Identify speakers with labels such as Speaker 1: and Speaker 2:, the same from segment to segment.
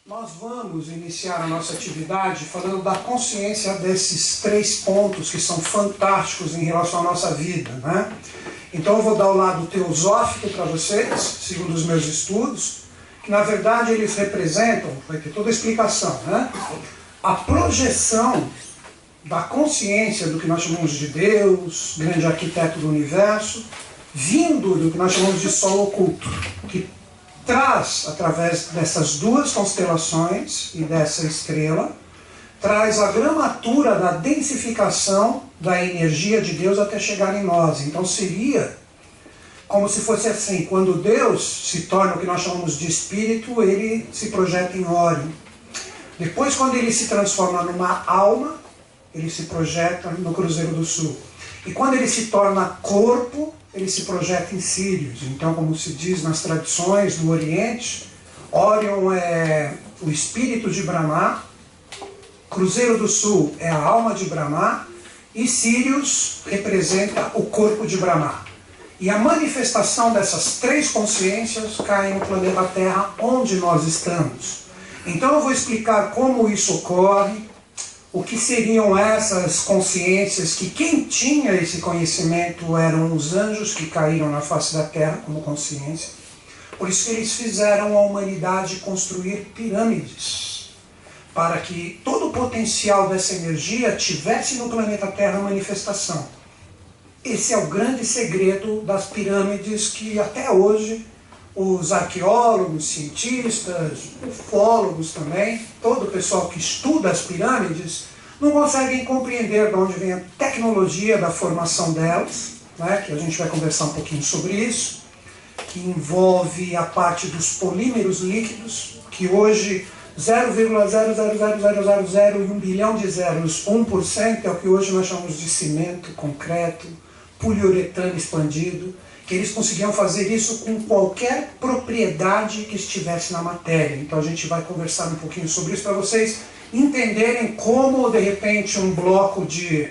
Speaker 1: Nós vamos iniciar a nossa atividade falando da consciência desses 3 pontos que são fantásticos em relação à nossa vida, né? Então eu vou dar o lado teosófico para vocês, segundo os meus estudos, que na verdade eles representam, vai ter toda a explicação, né? A projeção da consciência do que nós chamamos de Deus, grande arquiteto do universo, vindo do que nós chamamos de Sol oculto, que traz, através dessas 2 constelações e dessa estrela, traz a gramatura da densificação da energia de Deus até chegar em nós. Então seria como se fosse assim, quando Deus se torna o que nós chamamos de espírito, ele se projeta em Órion. Depois, quando ele se transforma numa alma, ele se projeta no Cruzeiro do Sul. E quando ele se torna corpo, ele se projeta em Sírios. Então, como se diz nas tradições do Oriente, Órion é o espírito de Brahma, Cruzeiro do Sul é a alma de Brahma e Sírios representa o corpo de Brahma. E a manifestação dessas 3 consciências cai no planeta Terra, onde nós estamos. Então eu vou explicar como isso ocorre, o que seriam essas consciências, que quem tinha esse conhecimento eram os anjos que caíram na face da Terra como consciência. Por isso que eles fizeram a humanidade construir pirâmides, para que todo o potencial dessa energia tivesse no planeta Terra manifestação. Esse é o grande segredo das pirâmides que até hoje os arqueólogos, cientistas, ufólogos também, todo o pessoal que estuda as pirâmides, não conseguem compreender de onde vem a tecnologia da formação delas, né, que a gente vai conversar um pouquinho sobre isso, que envolve a parte dos polímeros líquidos, que hoje 0,0000001 bilhão de zeros, 1% é o que hoje nós chamamos de cimento, concreto, poliuretano expandido, que eles conseguiam fazer isso com qualquer propriedade que estivesse na matéria. Então a gente vai conversar um pouquinho sobre isso para vocês entenderem como, de repente, um bloco de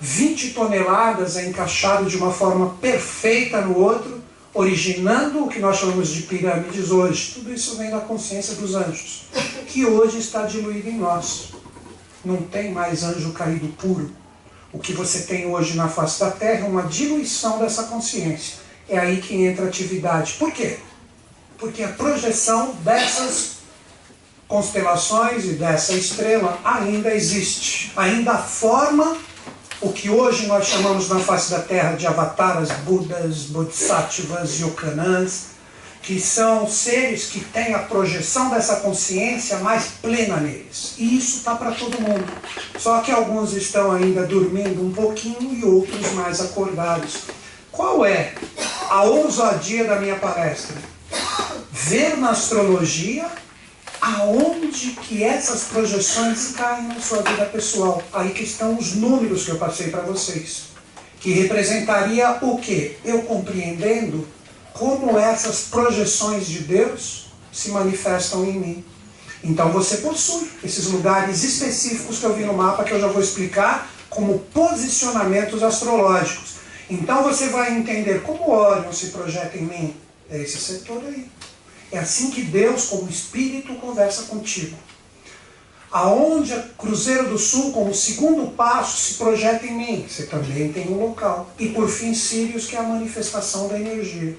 Speaker 1: 20 toneladas é encaixado de uma forma perfeita no outro, originando o que nós chamamos de pirâmides hoje. Tudo isso vem da consciência dos anjos, que hoje está diluído em nós. Não tem mais anjo caído puro. O que você tem hoje na face da Terra é uma diluição dessa consciência. É aí que entra a atividade. Por quê? Porque a projeção dessas constelações e dessa estrela ainda existe. Ainda forma o que hoje nós chamamos na face da Terra de avataras, budas, bodhisattvas, yoganãs, que são seres que têm a projeção dessa consciência mais plena neles. E isso está para todo mundo. Só que alguns estão ainda dormindo um pouquinho e outros mais acordados. Qual é a ousadia da minha palestra? Ver na astrologia aonde que essas projeções caem na sua vida pessoal. Aí que estão os números que eu passei para vocês. Que representaria o quê? Eu compreendendo como essas projeções de Deus se manifestam em mim. Então você possui esses lugares específicos que eu vi no mapa, que eu já vou explicar como posicionamentos astrológicos. Então você vai entender como Órion se projeta em mim. É esse setor aí. É assim que Deus, como Espírito, conversa contigo. Aonde a Cruzeiro do Sul, como segundo passo, se projeta em mim. Você também tem um local. E por fim, Sírios, que é a manifestação da energia.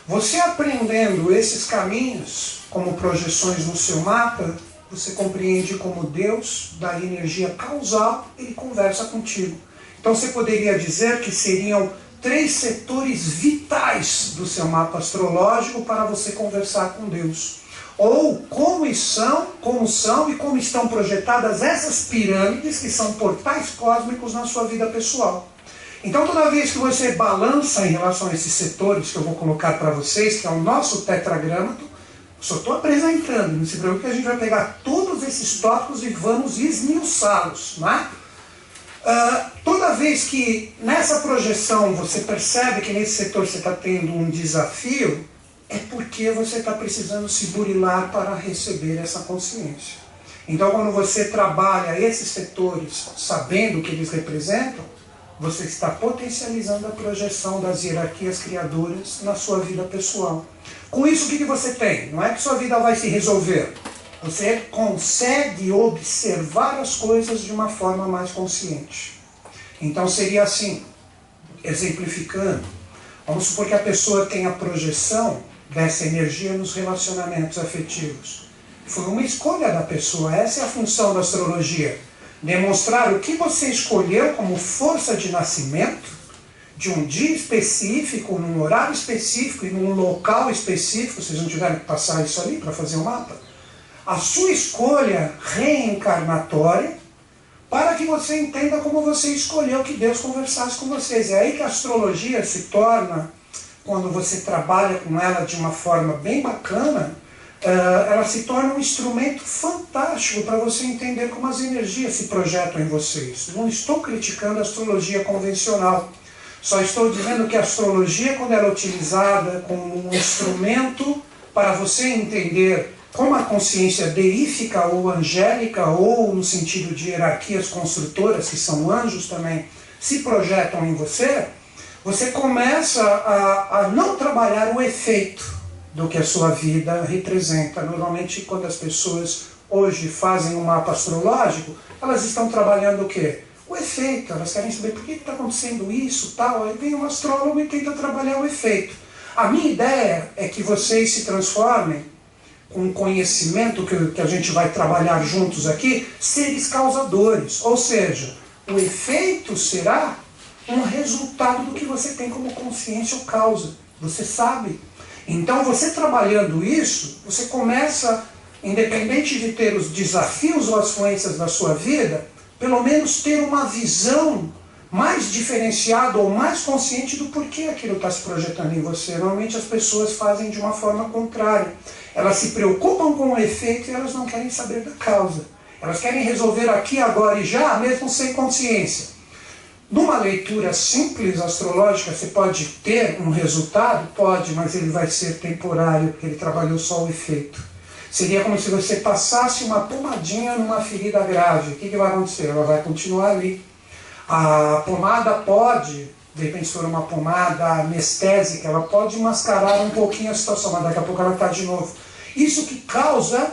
Speaker 1: Você aprendendo esses caminhos, como projeções no seu mapa, você compreende como Deus, da energia causal, ele conversa contigo. Então você poderia dizer que seriam 3 setores vitais do seu mapa astrológico para você conversar com Deus. Ou como são e como estão projetadas essas pirâmides, que são portais cósmicos na sua vida pessoal. Então toda vez que você balança em relação a esses setores que eu vou colocar para vocês, que é o nosso tetragramato, só estou apresentando, não se preocupe que a gente vai pegar todos esses tópicos e vamos esmiuçá-los, né? Toda vez que nessa projeção você percebe que nesse setor você está tendo um desafio, é porque você está precisando se burilar para receber essa consciência. Então quando você trabalha esses setores sabendo o que eles representam, você está potencializando a projeção das hierarquias criadoras na sua vida pessoal. Com isso, o que você tem? Não é que sua vida vai se resolver. Você consegue observar as coisas de uma forma mais consciente. Então seria assim, exemplificando, vamos supor que a pessoa tenha projeção dessa energia nos relacionamentos afetivos. Foi uma escolha da pessoa, essa é a função da astrologia. Demonstrar o que você escolheu como força de nascimento, de um dia específico, num horário específico e num local específico, vocês não tiveram que passar isso ali para fazer o mapa. A sua escolha reencarnatória, para que você entenda como você escolheu que Deus conversasse com vocês. É aí que a astrologia se torna, quando você trabalha com ela de uma forma bem bacana, ela se torna um instrumento fantástico para você entender como as energias se projetam em vocês. Não estou criticando a astrologia convencional. Só estou dizendo que a astrologia, quando ela é utilizada como um instrumento para você entender como a consciência deífica ou angélica, ou no sentido de hierarquias construtoras, que são anjos também, se projetam em você, você começa a não trabalhar o efeito do que a sua vida representa. Normalmente, quando as pessoas hoje fazem um mapa astrológico, elas estão trabalhando o quê? O efeito. Elas querem saber por que está acontecendo isso, tal. Aí vem um astrólogo e tenta trabalhar o efeito. A minha ideia é que vocês se transformem, com o conhecimento que a gente vai trabalhar juntos aqui, seres causadores. Ou seja, o efeito será um resultado do que você tem como consciência ou causa. Você sabe. Então, você trabalhando isso, você começa, independente de ter os desafios ou as fluências da sua vida, pelo menos ter uma visão mais diferenciada ou mais consciente do porquê aquilo está se projetando em você. Normalmente as pessoas fazem de uma forma contrária. Elas se preocupam com o efeito e elas não querem saber da causa. Elas querem resolver aqui, agora e já, mesmo sem consciência. Numa leitura simples astrológica, você pode ter um resultado? Pode, mas ele vai ser temporário, porque ele trabalhou só o efeito. Seria como se você passasse uma pomadinha numa ferida grave. O que vai acontecer? Ela vai continuar ali. A pomada pode, de repente se for uma pomada anestésica, ela pode mascarar um pouquinho a situação, mas daqui a pouco ela está de novo. Isso que causa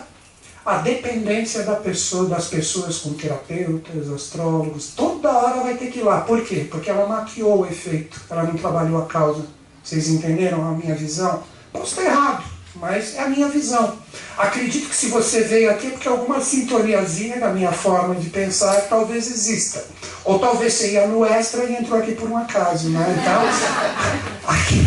Speaker 1: a dependência das pessoas com terapeutas, astrólogos. Toda hora vai ter que ir lá. Por quê? Porque ela maquiou o efeito, ela não trabalhou a causa. Vocês entenderam a minha visão? Posso estar errado, mas é a minha visão. Acredito que se você veio aqui é porque alguma sintoniazinha da minha forma de pensar talvez exista. Ou talvez você ia no extra e entrou aqui por um acaso, né? Então, aqui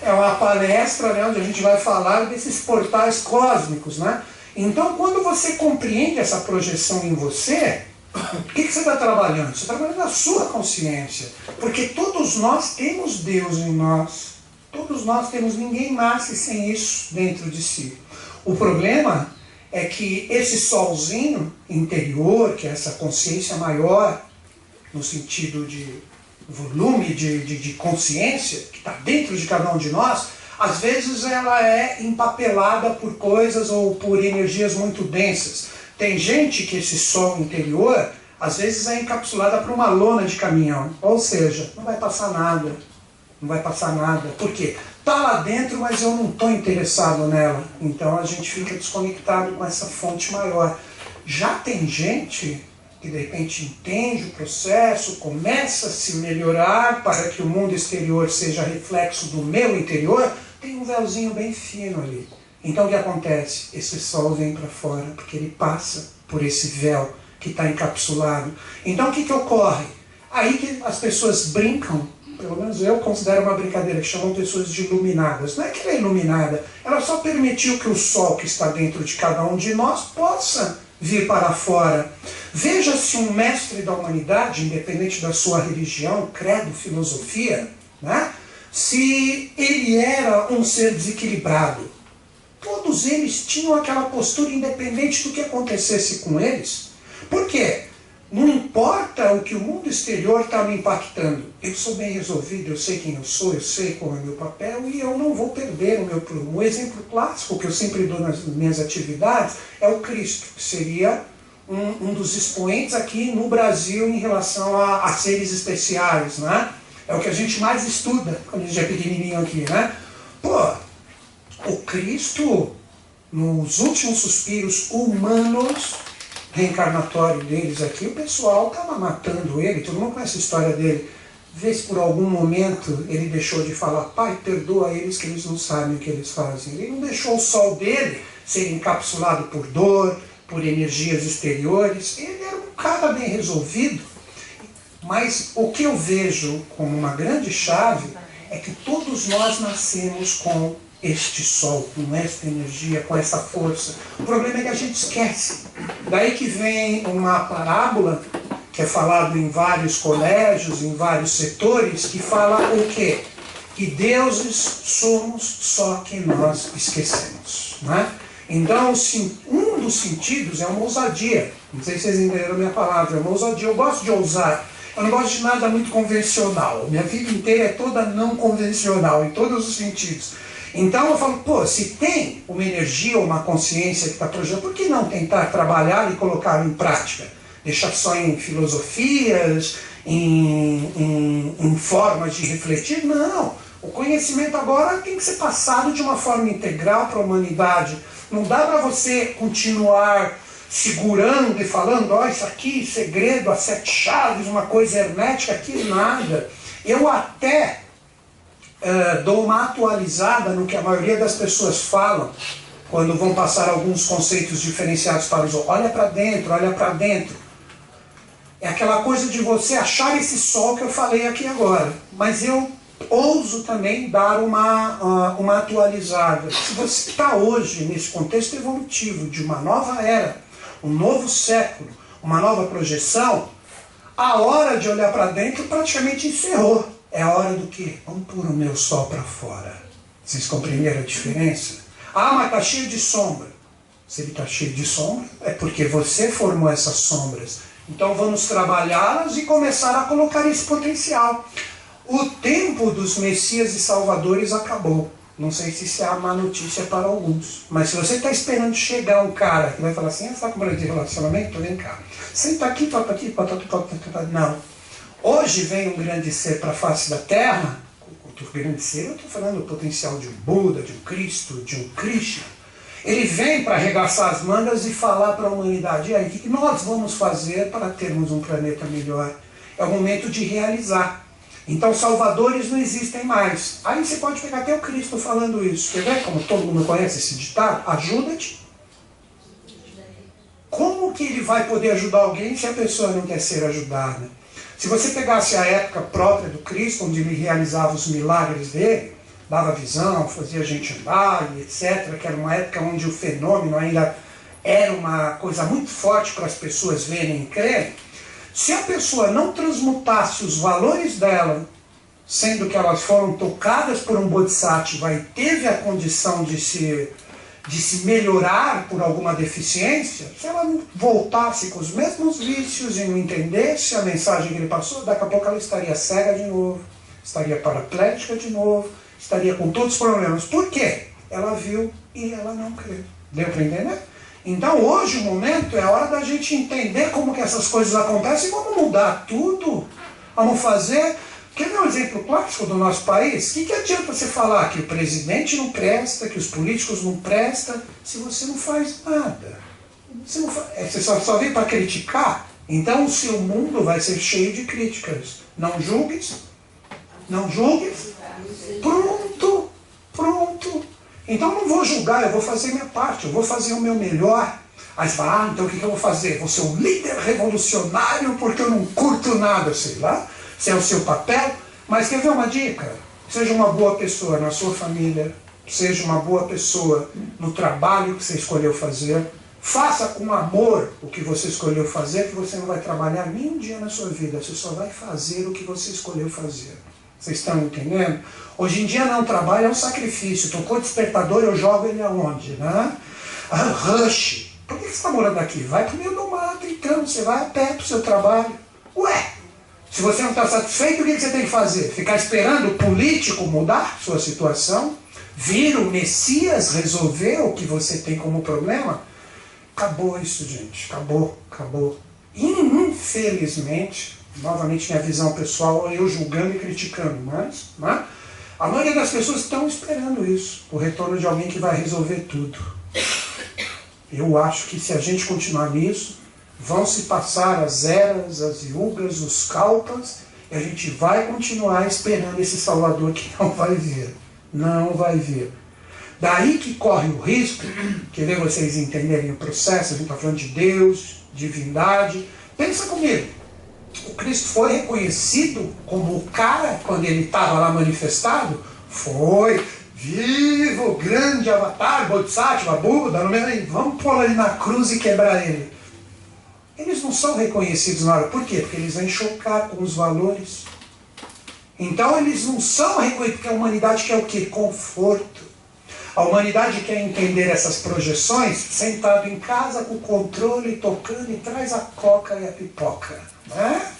Speaker 1: é uma palestra, né, onde a gente vai falar desses portais cósmicos, né? Então, quando você compreende essa projeção em você, o que você está trabalhando? Você está trabalhando a sua consciência. Porque todos nós temos Deus em nós. Todos nós temos, ninguém nasce sem isso dentro de si. O problema é que esse solzinho interior, que é essa consciência maior, no sentido de volume de consciência, que está dentro de cada um de nós, às vezes ela é empapelada por coisas ou por energias muito densas. Tem gente que esse sol interior, às vezes é encapsulada por uma lona de caminhão. Ou seja, não vai passar nada. Não vai passar nada. Por quê? Está lá dentro, mas eu não estou interessado nela. Então a gente fica desconectado com essa fonte maior. Já tem gente que de repente entende o processo, começa a se melhorar para que o mundo exterior seja reflexo do meu interior, tem um véuzinho bem fino ali. Então o que acontece? Esse sol vem para fora, porque ele passa por esse véu que está encapsulado. Então o que ocorre? Aí que as pessoas brincam, pelo menos eu considero uma brincadeira, que chamam pessoas de iluminadas. Não é que ela é iluminada, ela só permitiu que o sol que está dentro de cada um de nós possa vir para fora. Veja se um mestre da humanidade, independente da sua religião, credo, filosofia, né, se ele era um ser desequilibrado. Todos eles tinham aquela postura independente do que acontecesse com eles. Por quê? Não importa o que o mundo exterior está me impactando. Eu sou bem resolvido, eu sei quem eu sou, eu sei qual é o meu papel e eu não vou perder o meu prumo. O exemplo clássico que eu sempre dou nas minhas atividades é o Cristo, que seria um dos expoentes aqui no Brasil em relação a seres especiais, né? É o que a gente mais estuda quando a gente é pequenininho aqui, né? Pô, o Cristo nos últimos suspiros humanos, reencarnatório deles aqui, o pessoal estava matando ele, todo mundo conhece a história dele. Vê se por algum momento ele deixou de falar, Pai, perdoa eles que eles não sabem o que eles fazem. Ele não deixou o sol dele ser encapsulado por dor, por energias exteriores. Ele era um cara bem resolvido. Mas o que eu vejo como uma grande chave é que todos nós nascemos com este sol, com esta energia, com essa força. O problema é que a gente esquece. Daí que vem uma parábola que é falado em vários colégios, em vários setores, que fala o quê? Que deuses somos, só que nós esquecemos. Né? Então, um dos sentidos é uma ousadia. Não sei se vocês entenderam a minha palavra, é uma ousadia. Eu gosto de ousar. Eu não gosto de nada muito convencional. Minha vida inteira é toda não convencional, em todos os sentidos. Então eu falo, pô, se tem uma energia ou uma consciência que está projetando, por que não tentar trabalhar e colocar em prática? Deixar só em filosofias, em formas de refletir? Não. O conhecimento agora tem que ser passado de uma forma integral para a humanidade. Não dá para você continuar segurando e falando, ó, isso aqui, segredo, as 7 chaves, uma coisa hermética, aqui nada. Eu até dou uma atualizada no que a maioria das pessoas falam quando vão passar alguns conceitos diferenciados para os outros. Olha para dentro, olha para dentro. É aquela coisa de você achar esse sol que eu falei aqui agora. Mas eu ouso também dar uma atualizada. Se você está hoje nesse contexto evolutivo de uma nova era, um novo século, uma nova projeção, a hora de olhar para dentro praticamente encerrou. É a hora do quê? Vamos pôr o meu sol para fora. Vocês compreenderam a diferença? Ah, mas está cheio de sombra. Se ele está cheio de sombra, é porque você formou essas sombras. Então vamos trabalhá-las e começar a colocar esse potencial. O tempo dos Messias e Salvadores acabou. Não sei se isso é uma má notícia para alguns. Mas se você está esperando chegar um cara que vai falar assim, você está com problema de relacionamento? Vem cá. Senta aqui, toca aqui, não. Hoje vem um grande ser para a face da Terra. O grande ser, eu estou falando do potencial de um Buda, de um Cristo, de um Krishna. Ele vem para arregaçar as mangas e falar para a humanidade, e aí, o que nós vamos fazer para termos um planeta melhor? É o momento de realizar. Então, salvadores não existem mais. Aí você pode pegar até o Cristo falando isso. Quer ver como todo mundo conhece esse ditado? Ajuda-te. Como que ele vai poder ajudar alguém se a pessoa não quer ser ajudada? Se você pegasse a época própria do Cristo, onde ele realizava os milagres dele, dava visão, fazia a gente andar, e etc., que era uma época onde o fenômeno ainda era uma coisa muito forte para as pessoas verem e crerem, se a pessoa não transmutasse os valores dela, sendo que elas foram tocadas por um Bodhisattva e teve a condição de se melhorar por alguma deficiência, se ela não voltasse com os mesmos vícios e não entendesse a mensagem que ele passou, daqui a pouco ela estaria cega de novo, estaria paraplégica de novo, estaria com todos os problemas. Por quê? Ela viu e ela não creu. Deu para entender? Então hoje o momento é a hora da gente entender como que essas coisas acontecem e vamos mudar tudo. Vamos fazer... Quer ver um exemplo clássico do nosso país? O que adianta você falar que o presidente não presta, que os políticos não prestam, se você não faz nada? Você só vem para criticar? Então o seu mundo vai ser cheio de críticas. Não julgues. Não julgues. Pronto. Pronto. Então não vou julgar, eu vou fazer minha parte, eu vou fazer o meu melhor. Aí você fala, então o que eu vou fazer? Vou ser um líder revolucionário porque eu não curto nada, sei lá. Se é o seu papel, mas quer ver uma dica? Seja uma boa pessoa na sua família, seja uma boa pessoa no trabalho que você escolheu fazer, faça com amor o que você escolheu fazer, que você não vai trabalhar nem um dia na sua vida, você só vai fazer o que você escolheu fazer. Vocês estão entendendo? Hoje em dia não trabalho, é um sacrifício. Tocou despertador, eu jogo ele aonde? Né? Rush. Por que você está morando aqui? Vai pro meio do mato, então, você vai a pé pro seu trabalho. Ué! Se você não está satisfeito, o que você tem que fazer? Ficar esperando o político mudar sua situação? Vir o Messias resolver o que você tem como problema? Acabou isso, gente. Acabou, acabou. Infelizmente, novamente minha visão pessoal, eu julgando e criticando, mas né? A maioria das pessoas estão esperando isso. O retorno de alguém que vai resolver tudo. Eu acho que se a gente continuar nisso, vão se passar as eras, as yugas, os kalpas, e a gente vai continuar esperando esse Salvador que não vai vir. Não vai vir. Daí que corre o risco, querer vocês entenderem o processo, a gente está falando de Deus, divindade. Pensa comigo, o Cristo foi reconhecido como o cara quando ele estava lá manifestado? Foi. Vivo, grande avatar, Bodhisattva, Buda, vamos pôr ele na cruz e quebrar ele. Eles não são reconhecidos na hora. Por quê? Porque eles vêm chocar com os valores. Então eles não são reconhecidos, porque a humanidade quer o quê? Conforto. A humanidade quer entender essas projeções sentado em casa com o controle, tocando e traz a coca e a pipoca. Né?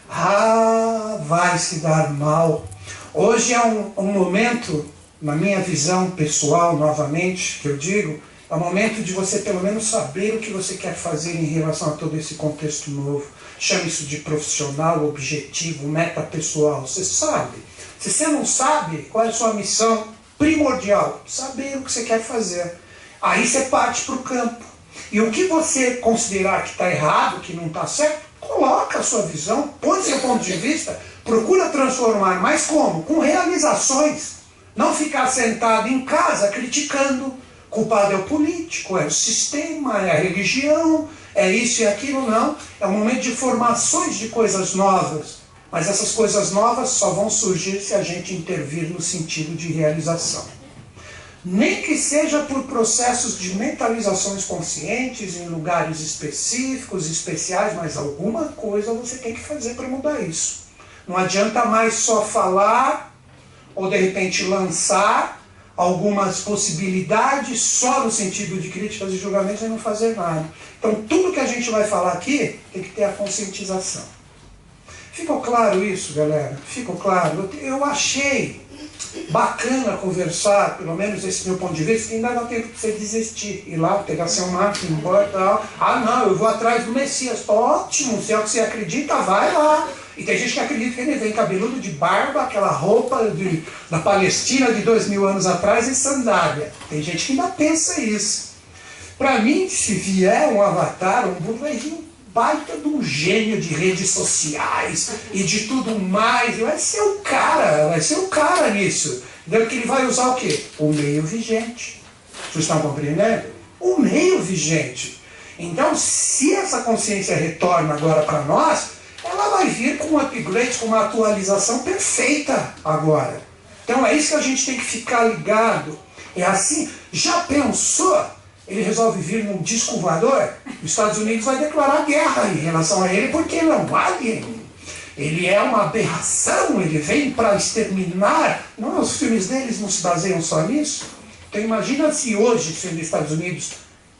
Speaker 1: Ah, vai se dar mal. Hoje é um momento, na minha visão pessoal, novamente, que eu digo, é o momento de você pelo menos saber o que você quer fazer em relação a todo esse contexto novo. Chama isso de profissional, objetivo, meta pessoal. Você sabe. Se você não sabe, qual é a sua missão primordial? Saber o que você quer fazer. Aí você parte para o campo. E o que você considerar que está errado, que não está certo, coloca a sua visão, põe seu ponto de vista, procura transformar. Mas como? Com realizações. Não ficar sentado em casa criticando. Culpado é o político, é o sistema, é a religião, é isso e aquilo, não. É um momento de formações de coisas novas. Mas essas coisas novas só vão surgir se a gente intervir no sentido de realização. Nem que seja por processos de mentalizações conscientes, em lugares específicos, especiais, mas alguma coisa você tem que fazer para mudar isso. Não adianta mais só falar, ou de repente lançar algumas possibilidades só no sentido de críticas e julgamentos e não fazer nada. Então tudo que a gente vai falar aqui tem que ter a conscientização. Ficou claro isso, galera? Ficou claro? Eu achei bacana conversar, pelo menos esse meu ponto de vista, que ainda dá tempo de você desistir, ir lá, pegar seu mato, ir embora e tal. Ah não, eu vou atrás do Messias. Ótimo, se é o que você acredita, vai lá. E tem gente que acredita que ele vem cabeludo de barba, aquela roupa da Palestina de 2000 anos atrás e sandália. Tem gente que ainda pensa isso. Para mim, se vier um avatar, um Buda, vai vir um baita de um gênio de redes sociais e de tudo mais. Vai ser o cara nisso. Entendeu? Que ele vai usar o quê? O meio vigente. Vocês estão compreendendo? O meio vigente. Então, se essa consciência retorna agora para nós, ela vai vir com um upgrade, com uma atualização perfeita agora. Então é isso que a gente tem que ficar ligado. É assim, já pensou? Ele resolve vir num disco voador? Os Estados Unidos vai declarar guerra em relação a ele, porque ele é um alien. Ele é uma aberração, ele vem para exterminar. Não, os filmes deles não se baseiam só nisso? Então imagina se hoje, sendo Estados Unidos,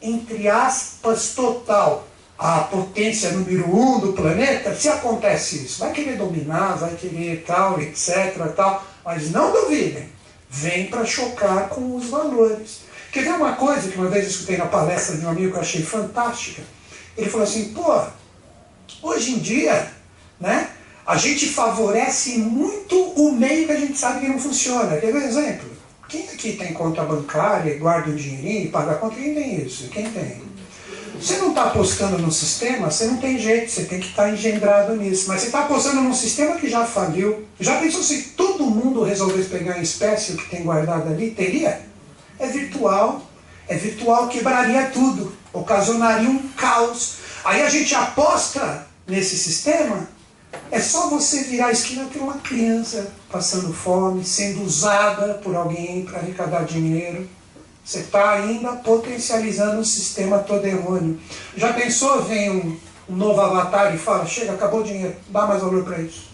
Speaker 1: entre aspas, total, a potência número 1 do planeta, se acontece isso, vai querer dominar, vai querer tal, etc, tal, mas não duvidem, vem para chocar com os valores. Quer ver uma coisa que uma vez eu escutei na palestra de um amigo que eu achei fantástica? Ele falou assim, pô, hoje em dia, né, a gente favorece muito o meio que a gente sabe que não funciona. Quer ver um exemplo? Quem aqui tem conta bancária, guarda um dinheirinho e paga a conta? Quem tem isso? Quem tem? Você não está apostando no sistema, você não tem jeito, você tem que estar engendrado nisso. Mas você está apostando num sistema que já faliu. Já pensou se todo mundo resolvesse pegar em espécie o que tem guardado ali? Teria? É virtual, quebraria tudo, ocasionaria um caos. Aí a gente aposta nesse sistema, é só você virar a esquina e ter uma criança passando fome, sendo usada por alguém para arrecadar dinheiro. Você está ainda potencializando um sistema todo errôneo. Já pensou, vem um novo avatar e fala, chega, acabou o dinheiro, dá mais valor para isso.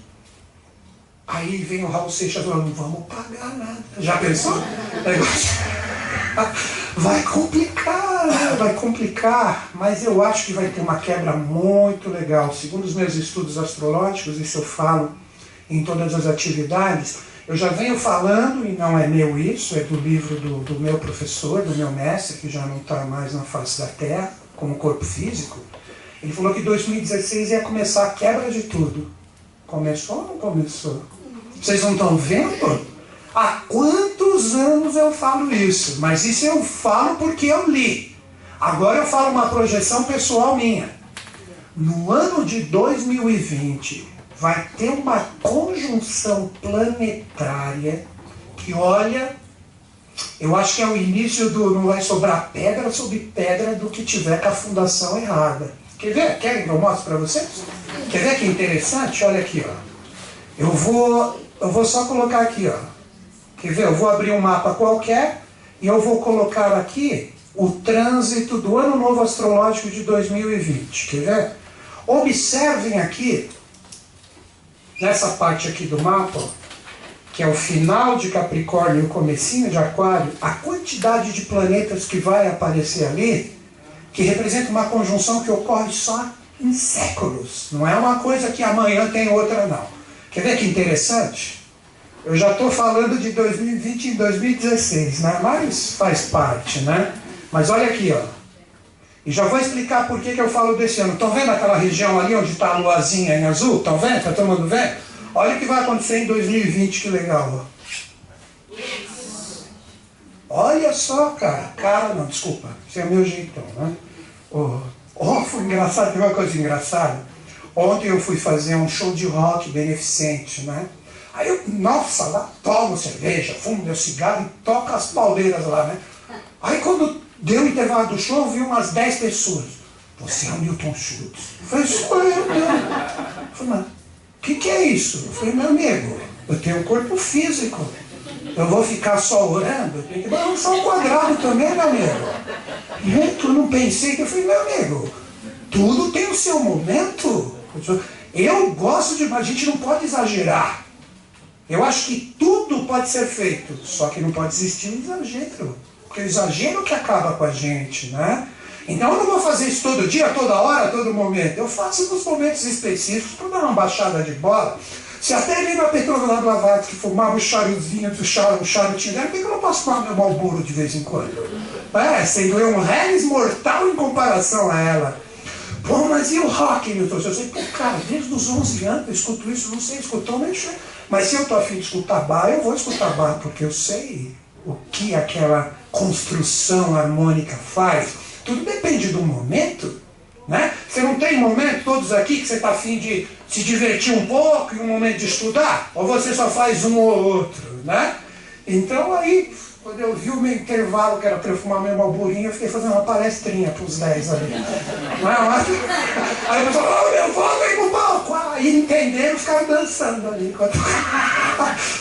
Speaker 1: Aí vem o Raul Seixas falando, não vamos pagar nada. Já pensou? Vai complicar, né? Vai complicar, mas eu acho que vai ter uma quebra muito legal. Segundo os meus estudos astrológicos, isso eu falo em todas as atividades, eu já venho falando, e não é meu isso, é do livro do meu professor, do meu mestre, que já não está mais na face da Terra, como corpo físico. Ele falou que 2016 ia começar a quebra de tudo. Começou ou não começou? Vocês não estão vendo? Há quantos anos eu falo isso? Mas isso eu falo porque eu li. Agora eu falo uma projeção pessoal minha. No ano de 2020, vai ter uma conjunção planetária que, olha, eu acho que é o início do não vai sobrar pedra sobre pedra do que tiver com a fundação errada. Quer ver? Querem que eu mostre para vocês? Quer ver que interessante? Olha aqui, ó. Eu vou só colocar aqui, ó. Quer ver? Eu vou abrir um mapa qualquer e eu vou colocar aqui o trânsito do Ano Novo Astrológico de 2020. Quer ver? Observem aqui, nessa parte aqui do mapa, que é o final de Capricórnio e o comecinho de Aquário, a quantidade de planetas que vai aparecer ali, que representa uma conjunção que ocorre só em séculos. Não é uma coisa que amanhã tem outra, não. Quer ver que interessante? Eu já estou falando de 2020 e 2016, né? Mas faz parte, né? Mas olha aqui, ó. E já vou explicar por que eu falo desse ano. Estão vendo aquela região ali onde está a luazinha em azul? Estão vendo? Está todo mundo vendo? Olha o que vai acontecer em 2020, que legal, ó. Olha só, cara. Cara, não, desculpa. Esse é o meu jeitão, né? Foi engraçado, tem uma coisa engraçada. Ontem eu fui fazer um show de rock beneficente, né? Aí eu, nossa, lá tomo cerveja, fumo meu cigarro e toco as pauleiras lá, né? Aí quando deu o intervalo do show, eu vi umas 10 pessoas. Você é o Newton Schultz. Eu falei, sou eu, né? Eu falei, mas o que é isso? Eu falei, meu amigo, eu tenho um corpo físico. Eu vou ficar só orando? Eu tenho que balançar um quadrado também, meu amigo. Eu não pensei que eu falei, meu amigo, tudo tem o seu momento. Eu gosto de... A gente não pode exagerar. Eu acho que tudo pode ser feito, só que não pode existir um exagero. Porque o exagero que acaba com a gente, né? Então eu não vou fazer isso todo dia, toda hora, todo momento. Eu faço nos momentos específicos para dar uma baixada de bola. Se até ali na Petrovna Blavatsky fumava o charutinho dela, por que eu não posso fumar meu Marlboro de vez em quando? Sendo eu um Reles mortal em comparação a ela. Pô, mas e o rock, Milton? Eu sei, pô, cara, desde os 11 anos eu escuto isso, não sei, escutou, mas se eu tô afim de escutar bar, eu vou escutar bar, porque eu sei o que aquela construção harmônica faz. Tudo depende do momento, né? Você não tem momento, todos aqui, que você está afim de se divertir um pouco e um momento de estudar? Ou você só faz um ou outro, né? Então aí, quando eu vi o meu intervalo, que era para eu fumar meu malburinho, eu fiquei fazendo uma palestrinha para os 10 ali. Não é? Aí eu falei, oh, meu avô vem no palco. Aí entenderam, ficaram dançando ali.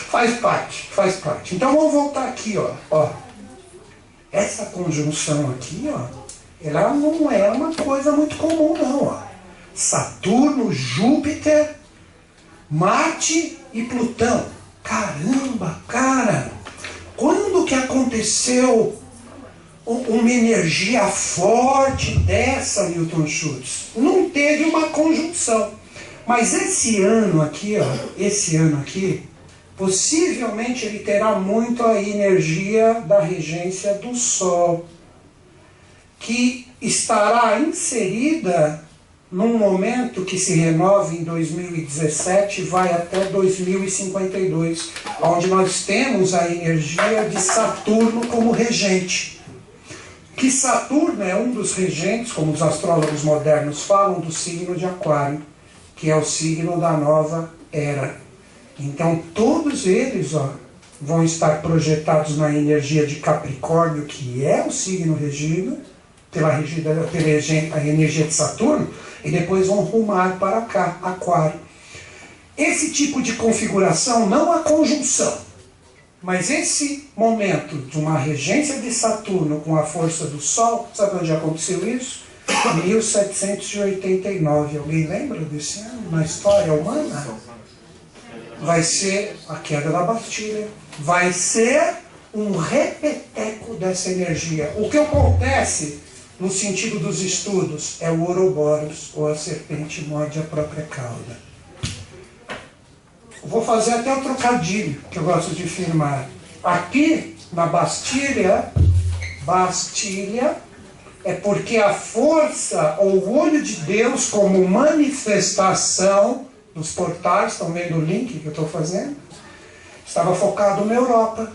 Speaker 1: Faz parte. Então vamos voltar aqui, ó. Essa conjunção aqui, ó, ela não é uma coisa muito comum, não, ó. Saturno, Júpiter, Marte e Plutão. Caramba, cara! Quando que aconteceu uma energia forte dessa, Newton Schultz? Não teve uma conjunção. Mas esse ano aqui, possivelmente ele terá muito a energia da regência do Sol, que estará inserida num momento que se renova em 2017 e vai até 2052, onde nós temos a energia de Saturno como regente. Que Saturno é um dos regentes, como os astrólogos modernos falam, do signo de Aquário, que é o signo da nova era. Então todos eles, ó, vão estar projetados na energia de Capricórnio, que é o signo regido pela energia de Saturno, e depois vão rumar para cá, Aquário. Esse tipo de configuração, não a conjunção, mas esse momento de uma regência de Saturno com a força do Sol, sabe onde aconteceu isso? Em 1789. Alguém lembra desse ano na história humana? Vai ser a queda da Bastilha. Vai ser um repeteco dessa energia. O que acontece, no sentido dos estudos, é o Ouroboros, ou a serpente morde a própria cauda. Vou fazer até o trocadilho, que eu gosto de firmar. Aqui, na Bastilha é porque a força, ou o olho de Deus como manifestação dos portais, estão vendo o link que eu estou fazendo? Estava focado na Europa.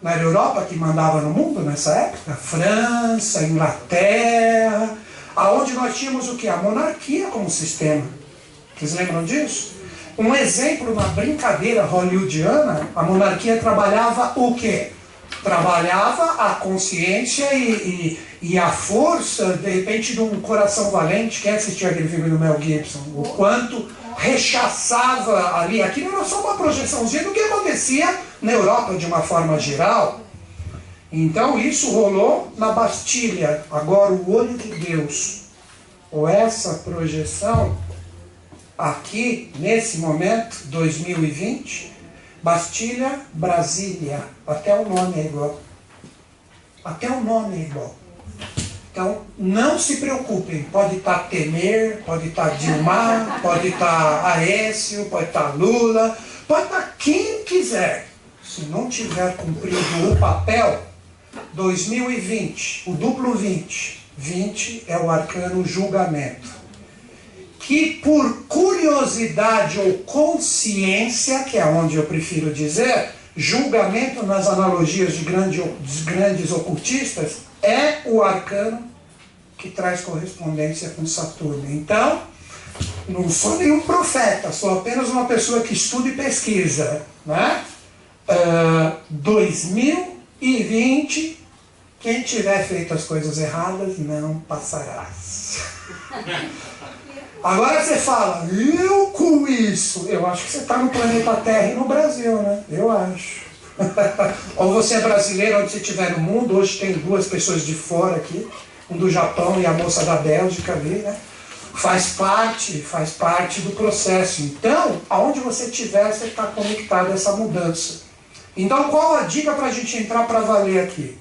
Speaker 1: Não era a Europa que mandava no mundo nessa época? França, Inglaterra, aonde nós tínhamos o quê? A monarquia como sistema. Vocês lembram disso? Um exemplo na brincadeira hollywoodiana, a monarquia trabalhava o quê? Trabalhava a consciência e a força, de repente, de um coração valente. Quem assistiu aquele filme do Mel Gibson? O quanto rechaçava ali. Aquilo era só uma projeçãozinha do que acontecia na Europa de uma forma geral. Então isso rolou na Bastilha. Agora o olho de Deus, ou essa projeção, aqui, nesse momento, 2020, Bastilha, Brasília, até o nome é igual. Até o nome é igual. Então, não se preocupem, pode estar Temer, pode estar Dilma, pode estar Aécio, pode estar Lula, pode estar quem quiser. Se não tiver cumprido o papel, 2020, o duplo 20, 20 é o arcano julgamento, que por curiosidade ou consciência, que é onde eu prefiro dizer, julgamento nas analogias de grandes ocultistas, é o arcano que traz correspondência com Saturno. Então, não sou nenhum profeta, sou apenas uma pessoa que estuda e pesquisa, né? 2020, quem tiver feito as coisas erradas não passará. Agora você fala, eu com isso, eu acho que você está no planeta Terra e no Brasil, né? Eu acho. Ou você é brasileiro, onde você estiver no mundo. Hoje tem duas pessoas de fora aqui, um do Japão e a moça da Bélgica ali, né? Faz parte do processo. Então, aonde você estiver, você está conectado a essa mudança. Então, qual a dica para a gente entrar para valer aqui?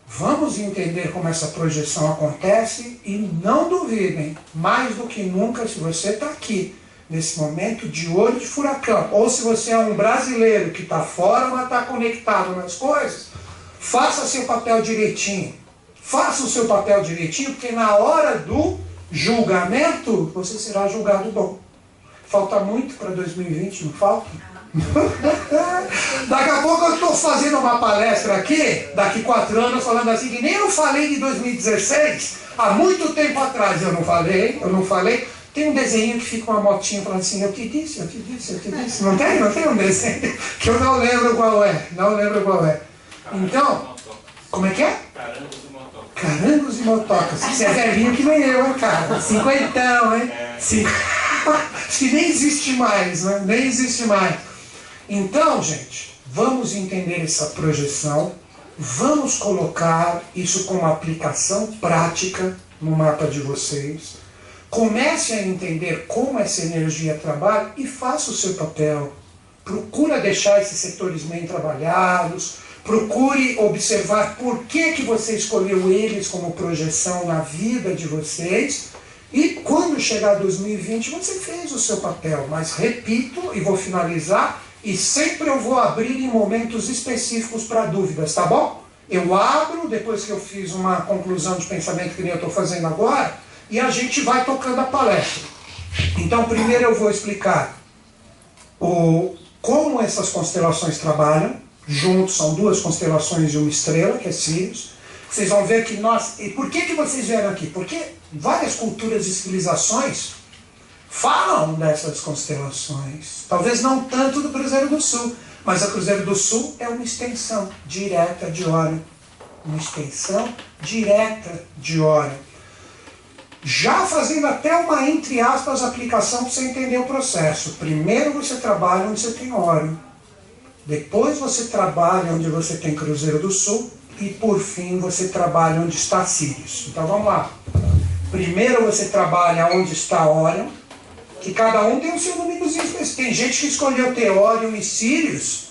Speaker 1: Vamos entender como essa projeção acontece e não duvidem, mais do que nunca, se você está aqui, nesse momento de olho de furacão, ou se você é um brasileiro que está fora, mas está conectado nas coisas, faça seu papel direitinho. Faça o seu papel direitinho, porque na hora do julgamento, você será julgado bom. Falta muito para 2020, não falta? Daqui a pouco eu estou fazendo uma palestra aqui, daqui 4 anos, falando assim, que nem eu falei de 2016, há muito tempo atrás eu não falei. Tem um desenho que fica uma motinha falando assim, eu te disse. Não tem um desenho que eu não lembro qual é. Então, como é que é? Carangos e motocas. Você é velhinho que nem eu, hein, cara? 50, hein? Acho que nem existe mais, né? Nem existe mais. Então, gente, vamos entender essa projeção, vamos colocar isso como aplicação prática no mapa de vocês. Comece a entender como essa energia trabalha e faça o seu papel. Procura deixar esses setores bem trabalhados, procure observar por que você escolheu eles como projeção na vida de vocês. E quando chegar 2020, você fez o seu papel. Mas repito, e vou finalizar, e sempre eu vou abrir em momentos específicos para dúvidas, tá bom? Eu abro, depois que eu fiz uma conclusão de pensamento que nem eu estou fazendo agora, e a gente vai tocando a palestra. Então, primeiro eu vou explicar como essas constelações trabalham. Juntos são 2 constelações e uma estrela, que é Sirius. Vocês vão ver que nós... E por que vocês vieram aqui? Porque várias culturas e civilizações falam dessas constelações. Talvez não tanto do Cruzeiro do Sul, mas a Cruzeiro do Sul é uma extensão direta de Órion. Uma extensão direta de Órion. Já fazendo até uma, entre aspas, aplicação para você entender o processo. Primeiro você trabalha onde você tem Órion. Depois você trabalha onde você tem Cruzeiro do Sul. E por fim você trabalha onde está Sirius. Então vamos lá. Primeiro você trabalha onde está Órion, que cada um tem o seu númerozinho específico. Tem gente que escolheu ter Órion e Sirius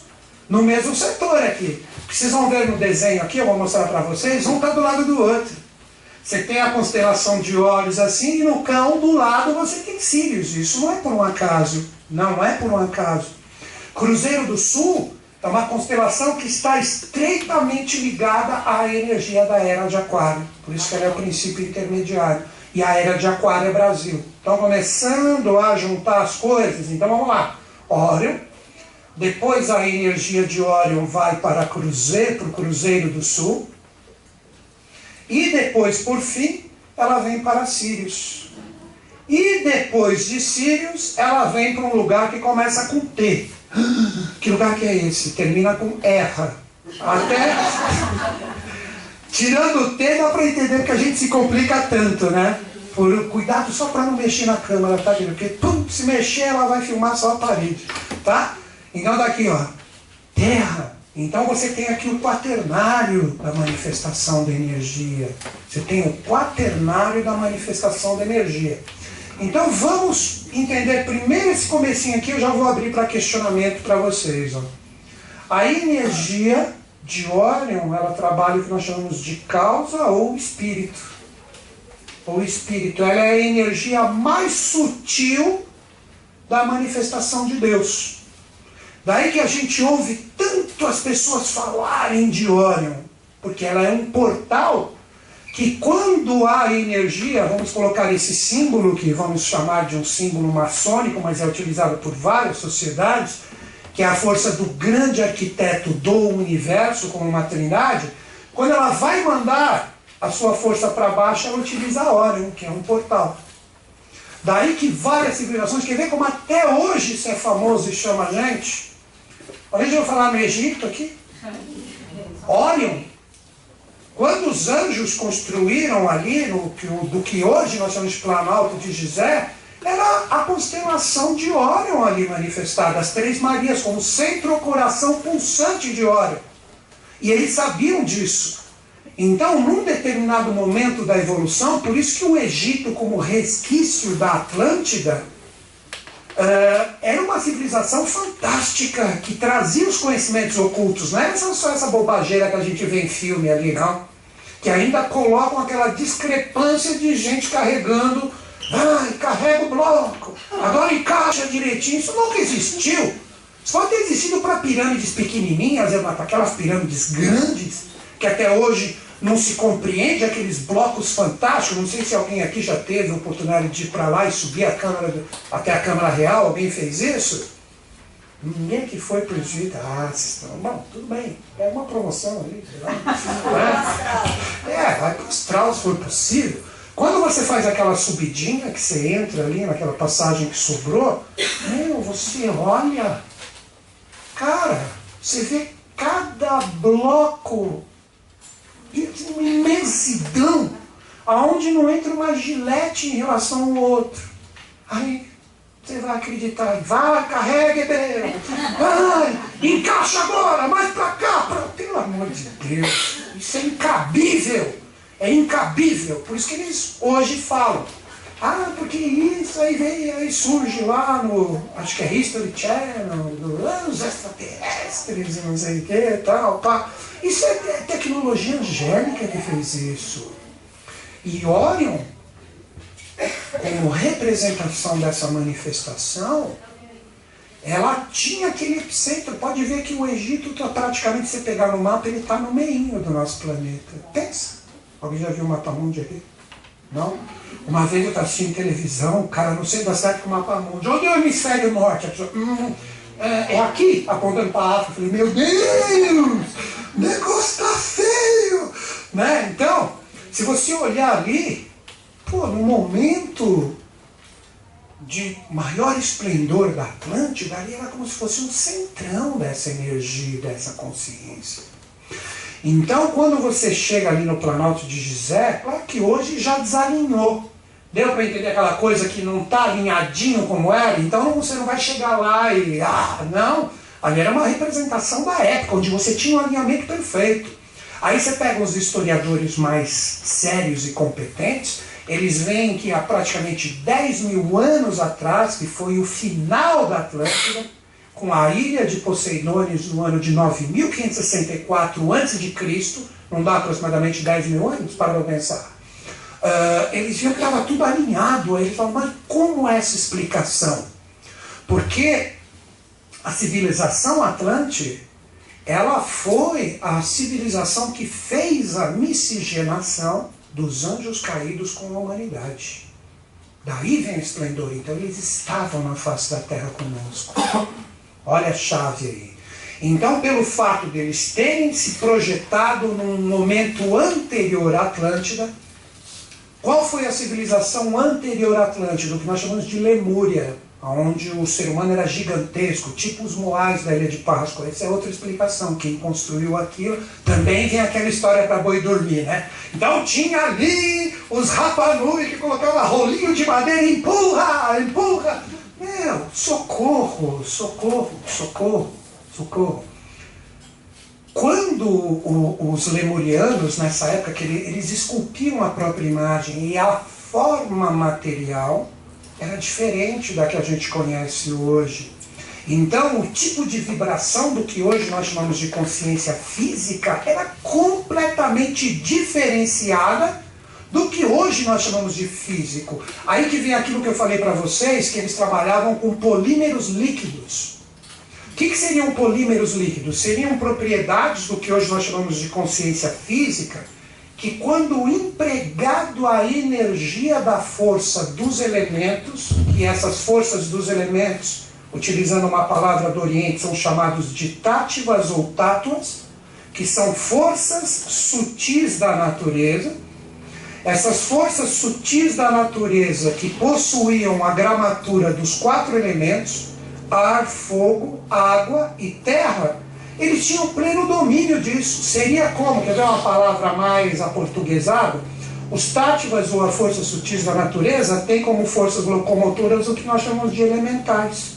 Speaker 1: no mesmo setor aqui. Vocês vão ver no desenho aqui, eu vou mostrar para vocês, um está do lado do outro. Você tem a constelação de Órion assim, e no cão do lado você tem Sirius. Isso não é por um acaso. Não é por um acaso. Cruzeiro do Sul é uma constelação que está estreitamente ligada à energia da Era de Aquário. Por isso que ela é o princípio intermediário. E a Era de Aquário é Brasil. Então, começando a juntar as coisas, então vamos lá. Órion. depois a energia de Órion vai para o Cruzeiro do Sul, e depois, por fim, ela vem para Sírius. E depois de Sírius, ela vem para um lugar que começa com T. Que lugar que é esse? Termina com Erra. Até... Tirando o T, dá para entender que a gente se complica tanto, né? Cuidado só para não mexer na câmera, tá? Porque tudo se mexer, ela vai filmar só a parede, tá? Então daqui, ó, Terra. Então você tem aqui o quaternário da manifestação da energia. Você tem o quaternário da manifestação da energia. Então vamos entender primeiro esse comecinho aqui, eu já vou abrir para questionamento para vocês, ó. A energia de Órion, ela trabalha o que nós chamamos de causa ou espírito. Ou espírito, ela é a energia mais sutil da manifestação de Deus. Daí que a gente ouve tanto as pessoas falarem de Órion, porque ela é um portal que quando há energia, vamos colocar esse símbolo, que vamos chamar de um símbolo maçônico, mas é utilizado por várias sociedades, que é a força do grande arquiteto do universo, como uma trindade, quando ela vai mandar a sua força para baixo, ela utiliza Órion, que é um portal. Daí que várias civilizações, quer ver como até hoje isso é famoso e chama a gente? A gente vai falar no Egito aqui. Órion. Quando os anjos construíram ali, do que hoje nós chamamos de Planalto de Gizé, era a constelação de Órion ali manifestada, as Três Marias, como centro, coração pulsante de Órion. E eles sabiam disso. Então, num determinado momento da evolução, por isso que o Egito, como resquício da Atlântida, era uma civilização fantástica, que trazia os conhecimentos ocultos. Não era só essa bobageira que a gente vê em filme ali, não. Que ainda colocam aquela discrepância de gente carregando, carrega o bloco, agora encaixa direitinho. Isso nunca existiu. Isso pode ter existido para pirâmides pequenininhas, para aquelas pirâmides grandes, que até hoje não se compreende, aqueles blocos fantásticos. Não sei se alguém aqui já teve a oportunidade de ir para lá e subir até a Câmara Real. Alguém fez isso? Ninguém que foi para o Egito. Vocês estão... Bom, tudo bem. É uma promoção ali, sei lá. Vai para o astral se for possível. Quando você faz aquela subidinha, que você entra ali naquela passagem que sobrou, você olha, cara, você vê cada bloco de uma imensidão, aonde não entra uma gilete em relação ao outro. Aí você vai acreditar, vai, carrega, Hebreu, vai, encaixa agora, mais pra cá, pelo amor de Deus, isso é incabível, por isso que eles hoje falam, porque isso aí vem, aí surge lá no, acho que é History Channel, os extraterrestres e não sei o que e tal, pá. Isso é tecnologia angélica que fez isso. E Órion, como representação dessa manifestação, ela tinha aquele epicentro. Pode ver que o Egito, praticamente, se você pegar no mapa, ele está no meinho do nosso planeta. Pensa. Alguém já viu o mapa mundi aqui? Não? Uma vez eu estava assistindo televisão, cara, não sei da cidade com o mapa mundi. Onde é o hemisfério norte? A pessoa, é aqui, apontando para a África. Eu falei, meu Deus, o negócio tá feio. Né? Então, se você olhar ali, no momento de maior esplendor da Atlântida, ali era como se fosse um centrão dessa energia, dessa consciência. Então, quando você chega ali no Planalto de Gizé, claro que hoje já desalinhou. Deu para entender aquela coisa que não está alinhadinho como era? Então você não vai chegar lá e... não. Ali era uma representação da época, onde você tinha um alinhamento perfeito. Aí você pega os historiadores mais sérios e competentes, eles veem que há praticamente 10 mil anos atrás, que foi o final da Atlântida, com a ilha de Poseidones no ano de 9564 a.C., não dá aproximadamente 10 mil anos, para eu pensar. Eles viam que estava tudo alinhado. Aí eles falam, mas como é essa explicação? Porque a civilização Atlante, ela foi a civilização que fez a miscigenação dos anjos caídos com a humanidade. Daí vem o esplendor. Então eles estavam na face da terra conosco. Olha a chave aí. Então, pelo fato deles terem se projetado num momento anterior à Atlântida, qual foi a civilização anterior à Atlântida? O que nós chamamos de Lemúria, onde o ser humano era gigantesco, tipo os Moais da Ilha de Páscoa. Essa é outra explicação. Quem construiu aquilo, também vem aquela história para boi dormir, né? Então tinha ali os Rapa Nui que colocavam rolinho de madeira e empurra, empurra. Meu, socorro, socorro, socorro, socorro. Quando os lemurianos, nessa época, que eles esculpiam a própria imagem e a forma material era diferente da que a gente conhece hoje. Então, o tipo de vibração do que hoje nós chamamos de consciência física era completamente diferenciada do que hoje nós chamamos de físico. Aí que vem aquilo que eu falei para vocês, que eles trabalhavam com polímeros líquidos. O que seriam polímeros líquidos? Seriam propriedades do que hoje nós chamamos de consciência física, que quando empregado a energia da força dos elementos, e essas forças dos elementos, utilizando uma palavra do Oriente, são chamados de táttivas ou tátuas, que são forças sutis da natureza. Essas forças sutis da natureza que possuíam a gramatura dos 4 elementos, ar, fogo, água e terra, eles tinham pleno domínio disso. Seria como, quer ver uma palavra mais aportuguesada? Os táttivas ou as forças sutis da natureza têm como forças locomotoras o que nós chamamos de elementais,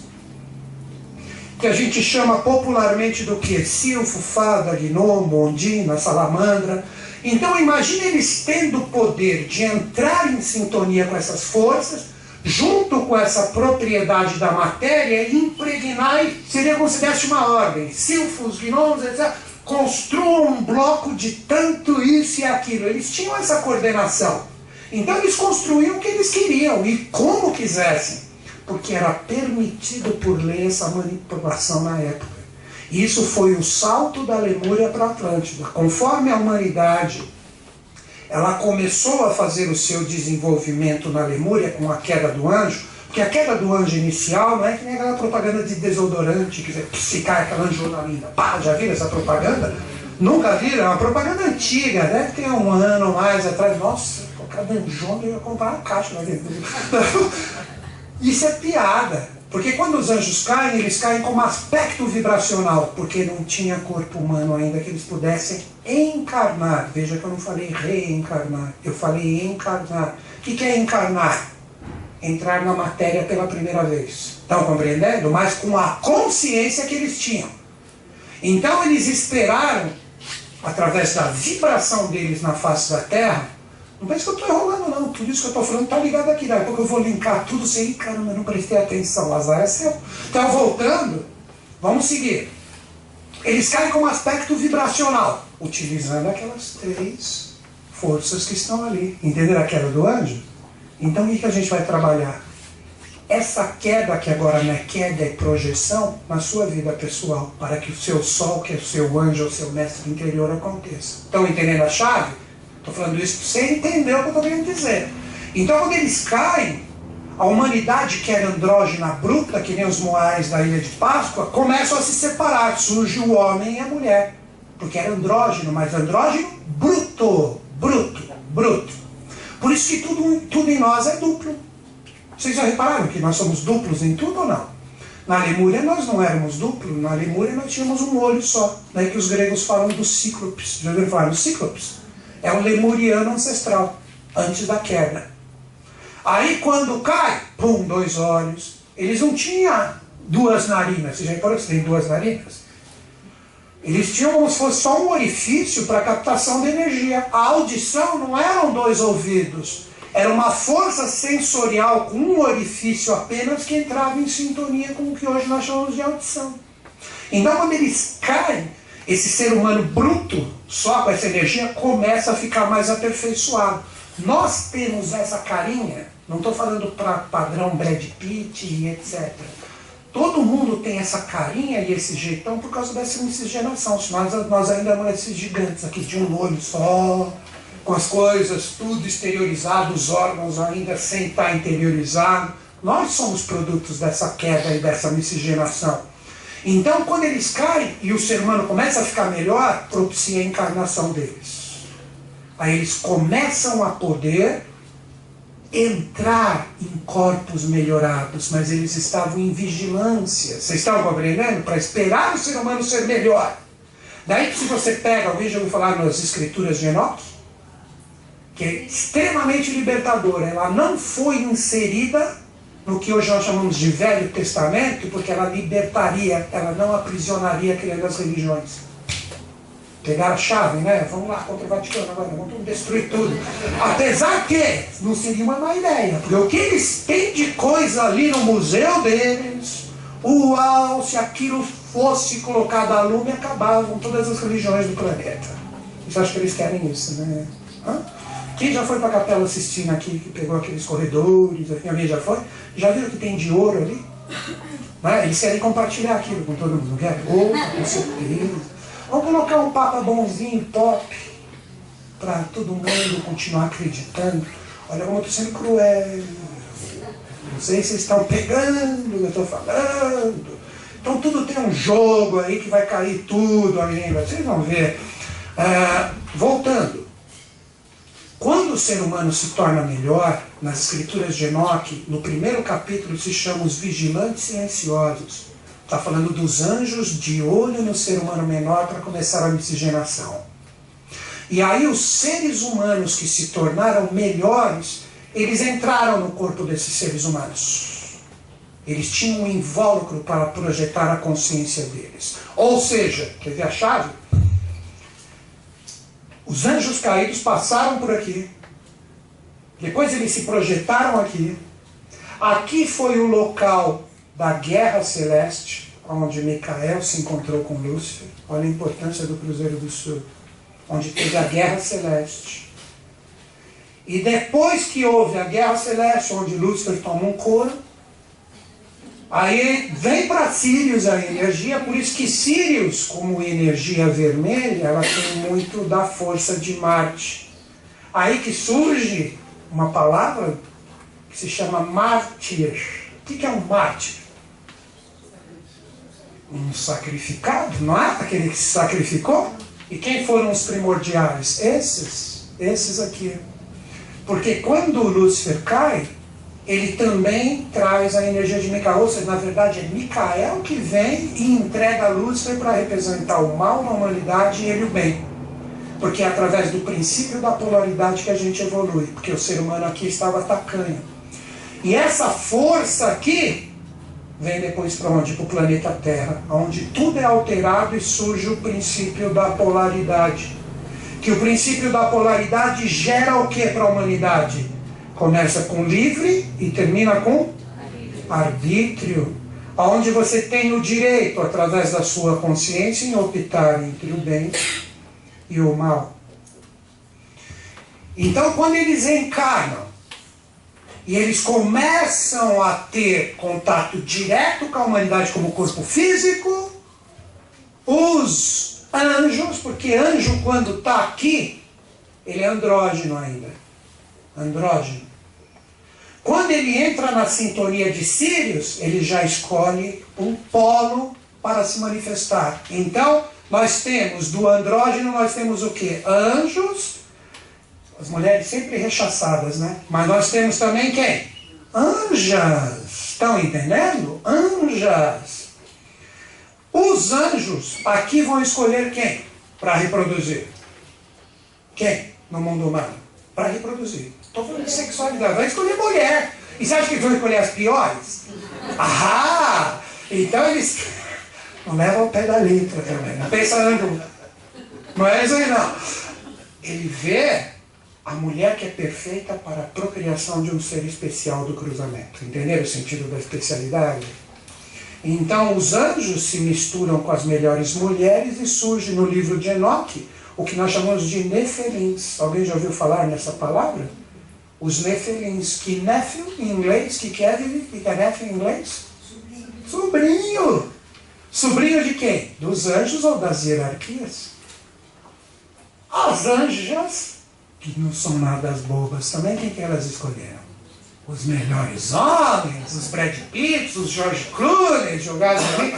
Speaker 1: que a gente chama popularmente do que? Silfo, fada, gnomo, ondina, salamandra. Então imagine eles tendo o poder de entrar em sintonia com essas forças, junto com essa propriedade da matéria, e impregnar, e seria como se desse uma ordem. Silfos, gnomos, etc. Construam um bloco de tanto isso e aquilo. Eles tinham essa coordenação. Então eles construíam o que eles queriam e como quisessem, porque era permitido por lei essa manipulação na época. E isso foi o salto da Lemúria para a Atlântida. Conforme a humanidade ela começou a fazer o seu desenvolvimento na Lemúria com a queda do anjo, porque a queda do anjo inicial não é que nem aquela propaganda de desodorante, que se cai aquela anjona linda. Pá, já viram essa propaganda? Nunca viram? É uma propaganda antiga, deve ter um ano ou mais atrás. Nossa, cada anjona eu ia comprar uma caixa lá dentro. Isso é piada. Porque quando os anjos caem, eles caem como aspecto vibracional, porque não tinha corpo humano ainda que eles pudessem encarnar. Veja que eu não falei reencarnar, eu falei encarnar. O que é encarnar? Entrar na matéria pela primeira vez. Estão compreendendo? Mas com a consciência que eles tinham. Então eles esperaram, através da vibração deles na face da Terra. Não pense que eu estou enrolando não, tudo isso que eu estou falando está ligado aqui, daqui a pouco eu vou linkar tudo sem, caramba, eu não prestei atenção, azar é seu. Então voltando, vamos seguir. Eles caem como aspecto vibracional, utilizando aquelas 3 forças que estão ali. Entenderam a queda do anjo? Então o que a gente vai trabalhar? Essa queda, que agora não é queda, é projeção, na sua vida pessoal, para que o seu sol, que é o seu anjo, o seu mestre interior aconteça. Estão entendendo a chave? Estou falando isso para você entender o que eu estou querendo dizer. Então, quando eles caem, a humanidade, que era andrógena bruta, que nem os Moais da Ilha de Páscoa, começam a se separar. Surge o homem e a mulher. Porque era andrógeno, mas andrógeno bruto. Bruto. Bruto. Por isso que tudo em nós é duplo. Vocês já repararam que nós somos duplos em tudo ou não? Na Lemúria nós não éramos duplos. Na Lemúria nós tínhamos um olho só. Daí que os gregos falam dos cíclopes. Já ouviram falar dos cíclopes? É um lemuriano ancestral, antes da queda. Aí quando cai, pum, 2 olhos. Eles não tinham 2 narinas. Vocês já reparam que tem 2 narinas? Eles tinham como se fosse só um orifício para captação de energia. A audição não eram 2 ouvidos. Era uma força sensorial com um orifício apenas que entrava em sintonia com o que hoje nós chamamos de audição. Então quando eles caem, esse ser humano bruto, só com essa energia, começa a ficar mais aperfeiçoado. Nós temos essa carinha, não estou falando para padrão Brad Pitt e etc. Todo mundo tem essa carinha e esse jeitão por causa dessa miscigenação. Nós ainda éramos esses gigantes aqui de um olho só, com as coisas tudo exteriorizado, os órgãos ainda sem estar interiorizado. Nós somos produtos dessa queda e dessa miscigenação. Então, quando eles caem e o ser humano começa a ficar melhor, propicia a encarnação deles. Aí eles começam a poder entrar em corpos melhorados, mas eles estavam em vigilância. Vocês estão compreendendo? Para esperar o ser humano ser melhor. Daí que se você pega, alguém já ouviu falar nas escrituras de Enoque? Que é extremamente libertadora. Ela não foi inserida no que hoje nós chamamos de Velho Testamento, porque ela libertaria, ela não aprisionaria criando as religiões. Pegaram a chave, né? Vamos lá contra o Vaticano agora, vamos destruir tudo. Apesar que não seria uma má ideia, porque o que eles têm de coisa ali no museu deles, uau, se aquilo fosse colocado a lume, acabavam todas as religiões do planeta. Você acha que eles querem isso, né? Hã? Quem já foi para a Capela Sistina aqui, que pegou aqueles corredores, alguém já foi? Já viram que tem de ouro ali? Né? Eles querem compartilhar aquilo com todo mundo, não quer? Opa, com certeza. Vamos colocar um papa bonzinho, top, para todo mundo continuar acreditando. Olha como eu estou sendo cruel. Não sei se vocês estão pegando o que eu estou falando. Então tudo tem um jogo aí que vai cair tudo, amigo. Vocês vão ver. Voltando. Quando o ser humano se torna melhor, nas escrituras de Enoque, no primeiro capítulo se chama os vigilantes e ansiosos. Está falando dos anjos de olho no ser humano menor para começar a miscigenação. E aí os seres humanos que se tornaram melhores, eles entraram no corpo desses seres humanos. Eles tinham um invólucro para projetar a consciência deles. Ou seja, quer ver a chave? Os anjos caídos passaram por aqui. Depois eles se projetaram aqui. Aqui foi o local da guerra celeste, onde Micael se encontrou com Lúcifer. Olha a importância do Cruzeiro do Sul. Onde teve a guerra celeste. E depois que houve a guerra celeste, onde Lúcifer toma um couro, aí vem para Sírius a energia, por isso que Sírius, como energia vermelha, ela tem muito da força de Marte. Aí que surge uma palavra que se chama mártir. O que é um mártir? Um sacrificado, não é? Aquele que se sacrificou? E quem foram os primordiais? Esses aqui. Porque quando o Lúcifer cai, ele também traz a energia de Micael. Ou seja, na verdade é Micael que vem e entrega a Lúcifer para representar o mal na humanidade e ele o bem. Porque é através do princípio da polaridade que a gente evolui. Porque o ser humano aqui estava tacanho. E essa força aqui vem depois para onde? Para o planeta Terra, onde tudo é alterado e surge o princípio da polaridade. Que o princípio da polaridade gera o que para a humanidade? Começa com livre e termina com arbítrio. Onde você tem o direito, através da sua consciência, em optar entre o bem e o mal. Então, quando eles encarnam, e eles começam a ter contato direto com a humanidade como corpo físico, os anjos, porque anjo quando está aqui, ele é andrógeno ainda. Andrógeno. Quando ele entra na sintonia de Sírius, ele já escolhe um polo para se manifestar. Então, nós temos do andrógeno, nós temos o quê? Anjos. As mulheres sempre rechaçadas, né? Mas nós temos também quem? Anjas. Estão entendendo? Anjas. Os anjos aqui vão escolher quem? Para reproduzir. Quem? No mundo humano? Para reproduzir. Estou falando de sexualidade. Vai escolher mulher. E você acha que vão escolher as piores? Ah! Então eles não levam ao pé da letra também. Não pensa anjo. Não é isso aí não. Ele vê a mulher que é perfeita para a procriação de um ser especial do cruzamento. Entenderam o sentido da especialidade? Então os anjos se misturam com as melhores mulheres e surge no livro de Enoque o que nós chamamos de nefelins. Alguém já ouviu falar nessa palavra? Os nefelins. Que nefil em inglês? Que é nefil em inglês? Sobrinho. Sobrinho de quem? Dos anjos ou das hierarquias? As anjas, que não são nada bobas também, quem que elas escolheram? os melhores homens, os Brad Pitts, os George Clooney, jogados ali.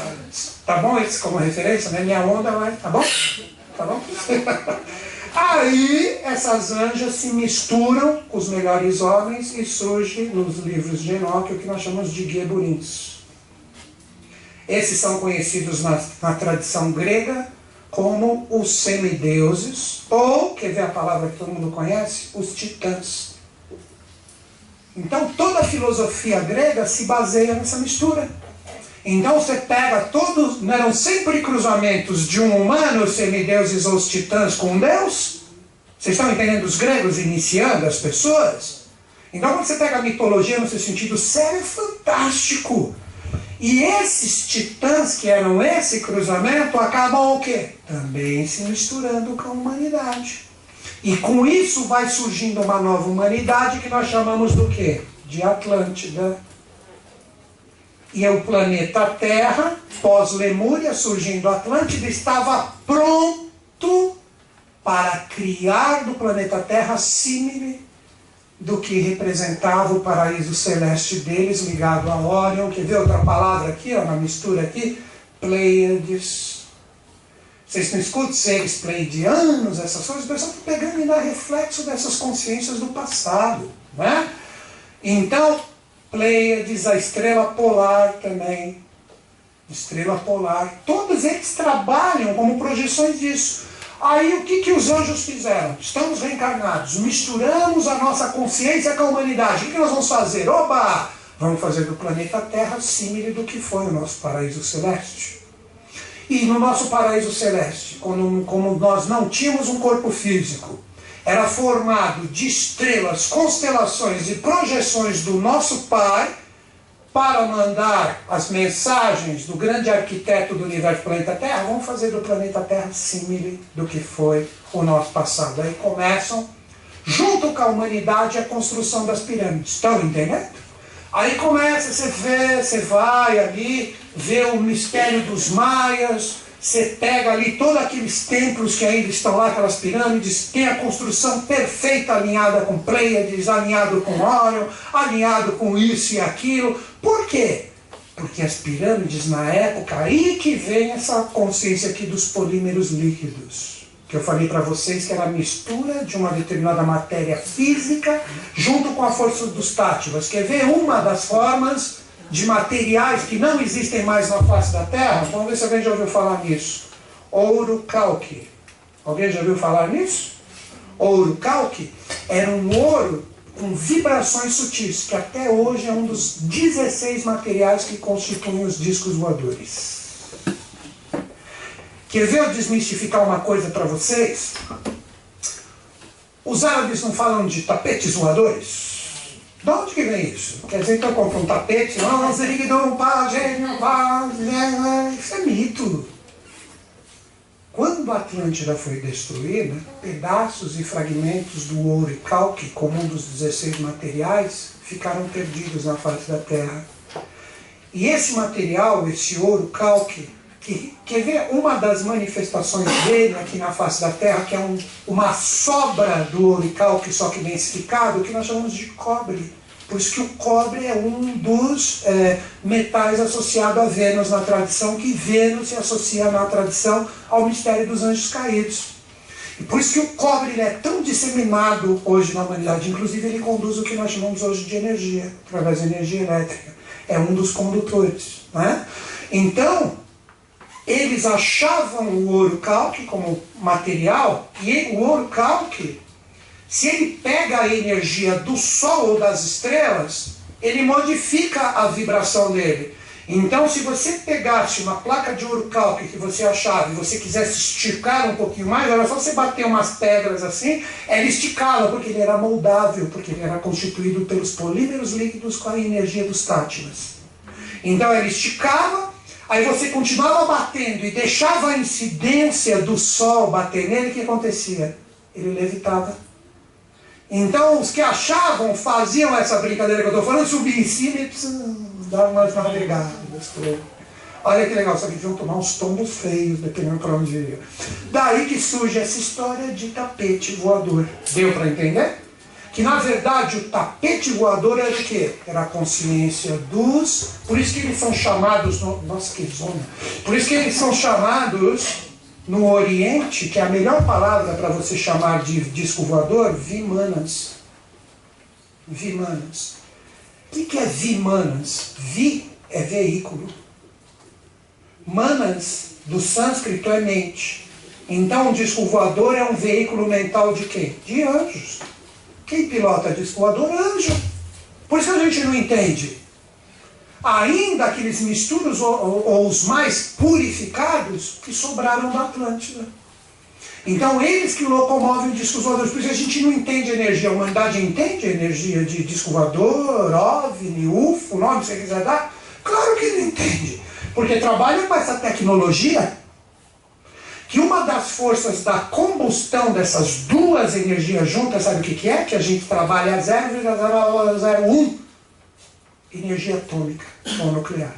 Speaker 1: Tá bom isso como referência, né? Minha onda, mas tá bom? Tá bom? Aí essas anjas se misturam com os melhores homens e surge nos livros de Enoque o que nós chamamos de Geburins. Esses são conhecidos na tradição grega como os semideuses, ou, quer ver a palavra que todo mundo conhece? Os titãs. Então toda a filosofia grega se baseia nessa mistura. Então você pega todos, não eram sempre cruzamentos de um humano, os semideuses ou os titãs com Deus? Vocês estão entendendo os gregos iniciando as pessoas? Então quando você pega a mitologia no seu sentido sério, é fantástico. E esses titãs que eram esse cruzamento acabam o quê? Também se misturando com a humanidade. E com isso vai surgindo uma nova humanidade que nós chamamos do quê? De Atlântida. E o planeta Terra, pós-Lemúria, surgindo Atlântida, estava pronto para criar do planeta Terra símile do que representava o paraíso celeste deles, ligado a Órion. Quer ver outra palavra aqui, ó, na mistura aqui? Pleiades. Vocês não escutam seres pleiadianos, essas coisas? O pessoal está pegando e dá reflexo dessas consciências do passado, né? Então, Pleiades, a estrela polar também, estrela polar, todos eles trabalham como projeções disso. Aí o que os anjos fizeram? Estamos reencarnados, misturamos a nossa consciência com a humanidade. O que nós vamos fazer? Oba! Vamos fazer do planeta Terra símile do que foi o nosso paraíso celeste. E no nosso paraíso celeste, como nós não tínhamos um corpo físico, era formado de estrelas, constelações e projeções do nosso Pai para mandar as mensagens do grande arquiteto do universo planeta Terra. Vamos fazer do planeta Terra símile do que foi o nosso passado. Aí começam, junto com a humanidade, a construção das pirâmides. Estão entendendo? Aí começa, você vai ali, vê o mistério dos maias, você pega ali todos aqueles templos que ainda estão lá, aquelas pirâmides, tem a construção perfeita, alinhada com Pleiades, alinhado com Órion, alinhado com isso e aquilo. Por quê? Porque as pirâmides na época, aí que vem essa consciência aqui dos polímeros líquidos, que eu falei para vocês que era a mistura de uma determinada matéria física junto com a força dos tátivas. Quer ver uma das formas de materiais que não existem mais na face da Terra? Vamos ver se alguém já ouviu falar nisso. Ouro calque. Alguém já ouviu falar nisso? Ouro calque era um ouro com vibrações sutis, que até hoje é um dos 16 materiais que constituem os discos voadores. Quer ver eu desmistificar uma coisa para vocês? Os árabes não falam de tapetes voadores? De onde que vem isso? Quer dizer que eu compro um tapete? Isso é mito. Quando a Atlântida foi destruída, pedaços e fragmentos do ouro e calque, como um dos 16 materiais, ficaram perdidos na face da Terra. E esse material, esse ouro calque, quer ver uma das manifestações dele aqui na face da Terra, que é uma sobra do ouro e calque, só que densificado, que nós chamamos de cobre. Por isso que o cobre é um dos metais associado a Vênus na tradição, que Vênus se associa na tradição ao mistério dos anjos caídos. E por isso que o cobre ele é tão disseminado hoje na humanidade. Inclusive ele conduz o que nós chamamos hoje de energia, através da energia elétrica. É um dos condutores, né? Então, eles achavam o ouro calque como material, e o ouro calque, se ele pega a energia do Sol ou das estrelas, ele modifica a vibração dele. Então, se você pegasse uma placa de ouro calque que você achava e você quisesse esticar um pouquinho mais, era só você bater umas pedras assim, ela esticava, porque ele era moldável, porque ele era constituído pelos polímeros líquidos com a energia dos tátilas. Então, ela esticava. Aí você continuava batendo e deixava a incidência do Sol bater nele, o que acontecia? Ele levitava. Então os que achavam, faziam essa brincadeira que eu estou falando, subir em cima e dar umas navegadas. Olha que legal, só que eles vão tomar uns tombos feios, dependendo para onde ir. Daí que surge essa história de tapete voador. Deu para entender? Que na verdade o tapete voador era o quê? Era a consciência dos... Por isso que eles são chamados... Nossa, que zona! Por isso que eles são chamados no Oriente, que é a melhor palavra para você chamar de disco voador, Vimanas. Vimanas. O que é Vimanas? Vi é veículo. Manas, do sânscrito, é mente. Então, o disco voador é um veículo mental de quê? De anjos. Quem pilota disco voador? Anjo. Por isso que a gente não entende. Ainda aqueles misturos, ou os mais purificados, que sobraram da Atlântida. Então, eles que locomovem discos voadores. Por isso a gente não entende a energia. A humanidade entende a energia de disco voador, OVNI, UFO, o nome que você quiser dar? Claro que não entende. Porque trabalha com essa tecnologia que uma das forças da combustão dessas duas energias juntas, sabe o que é? Que a gente trabalha a 0,001 energia atômica ou nuclear.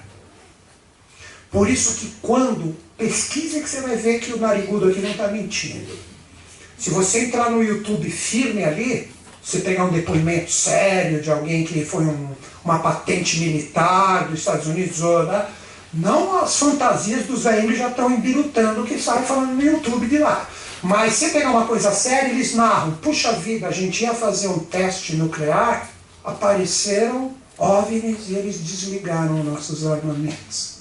Speaker 1: Por isso que quando pesquisa que você vai ver que o narigudo aqui não está mentindo. Se você entrar no YouTube firme ali, você pegar um depoimento sério de alguém que foi uma patente militar dos Estados Unidos, né? Não as fantasias dos velhinhos já estão embirutando o que sai falando no YouTube de lá. Mas se pegar uma coisa séria, eles narram, puxa vida, a gente ia fazer um teste nuclear, apareceram OVNIs e eles desligaram nossos armamentos.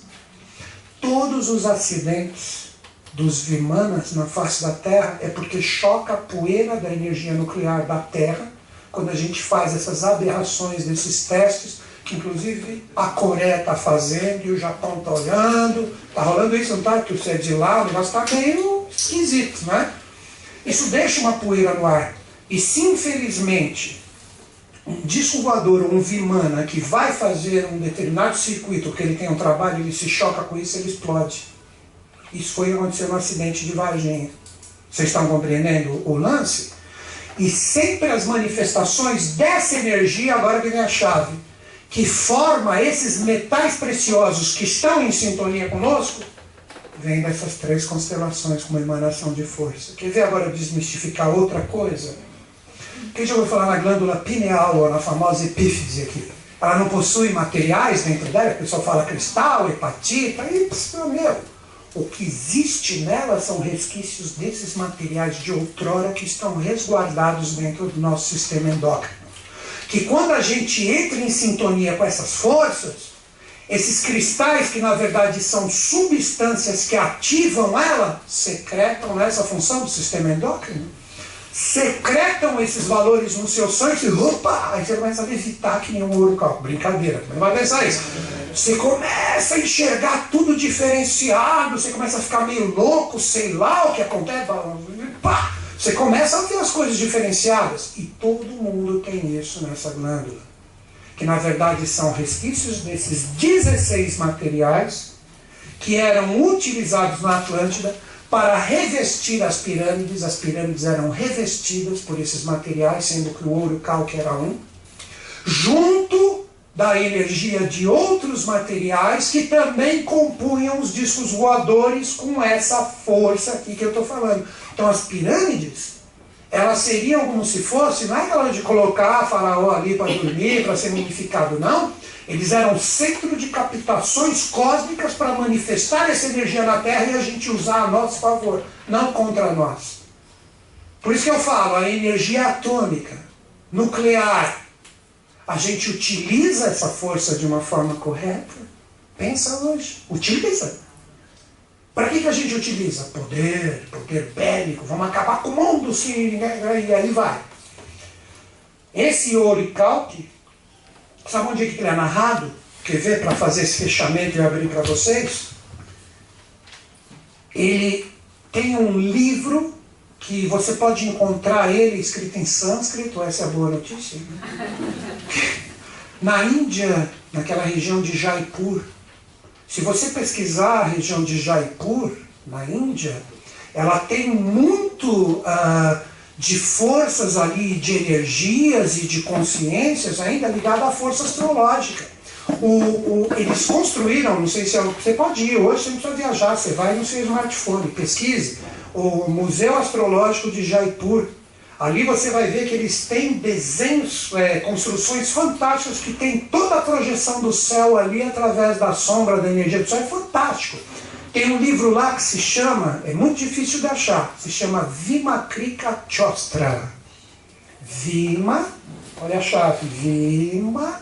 Speaker 1: Todos os acidentes dos Vimanas na face da Terra é porque choca a poeira da energia nuclear da Terra quando a gente faz essas aberrações desses testes, que inclusive a Coreia está fazendo e o Japão está olhando. Está rolando isso, não está? Que você é de lá, o negócio está meio esquisito, né? Isso deixa uma poeira no ar. E se infelizmente um disco voador ou um Vimana que vai fazer um determinado circuito, porque ele tem um trabalho, ele se choca com isso, ele explode. Isso foi o que aconteceu no acidente de Varginha. Vocês estão compreendendo o lance? E sempre as manifestações dessa energia, agora que vem a chave, que forma esses metais preciosos que estão em sintonia conosco, vem dessas três constelações como emanação de força. Quer ver agora desmistificar outra coisa? Quem já ouviu falar na glândula pineal, ou na famosa epífise aqui? Ela não possui materiais dentro dela, o pessoal fala cristal, hepatita, e meu, o que existe nela são resquícios desses materiais de outrora que estão resguardados dentro do nosso sistema endócrino. Que quando a gente entra em sintonia com essas forças, esses cristais, que na verdade são substâncias que ativam ela, secretam essa função do sistema endócrino, secretam esses valores no seu sangue e opa, aí você começa a levitar que nem um ouro calco. Brincadeira, não vai pensar isso. Você começa a enxergar tudo diferenciado, você começa a ficar meio louco, sei lá o que acontece, pá! Você começa a ver as coisas diferenciadas. E todo mundo tem isso nessa glândula. Que na verdade são resquícios desses 16 materiais que eram utilizados na Atlântida para revestir as pirâmides. As pirâmides eram revestidas por esses materiais, sendo que o ouro e o calque era um. Junto da energia de outros materiais que também compunham os discos voadores com essa força aqui que eu estou falando. Então as pirâmides, elas seriam como se fosse, não é aquela de colocar faraó ali para dormir, para ser mumificado, não. Eles eram centro de captações cósmicas para manifestar essa energia na Terra e a gente usar a nosso favor, não contra nós. Por isso que eu falo, a energia atômica, nuclear, a gente utiliza essa força de uma forma correta? Pensa hoje, utiliza. Para que a gente utiliza? Poder bélico, vamos acabar com o mundo, sim, e aí vai. Esse ouro e calque, sabe onde é que ele é narrado? Quer ver, para fazer esse fechamento e abrir para vocês? Ele tem um livro que você pode encontrar ele escrito em sânscrito, essa é a boa notícia. Na Índia, naquela região de Jaipur, se você pesquisar a região de Jaipur, na Índia, ela tem muito de forças ali, de energias e de consciências ainda ligada à força astrológica. Eles construíram, não sei se você pode ir hoje, você não precisa viajar, você vai no seu smartphone, pesquise, o Museu Astrológico de Jaipur. Ali você vai ver que eles têm desenhos, construções fantásticas que tem toda a projeção do céu ali através da sombra, da energia do céu. É fantástico. Tem um livro lá que se chama, é muito difícil de achar, se chama Vimakrika Chostra. Olha a chave, Vimakrika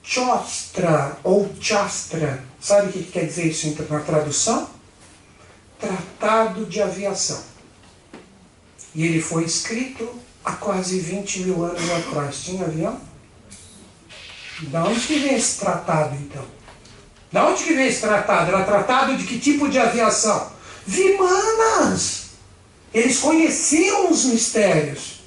Speaker 1: Chostra, ou Chastra. Sabe o que quer dizer isso na tradução? Tratado de aviação. E ele foi escrito há quase 20 mil anos atrás. Tinha avião? Da onde que vem esse tratado, então? Da onde que vem esse tratado? Era tratado de que tipo de aviação? Vimanas! Eles conheciam os mistérios.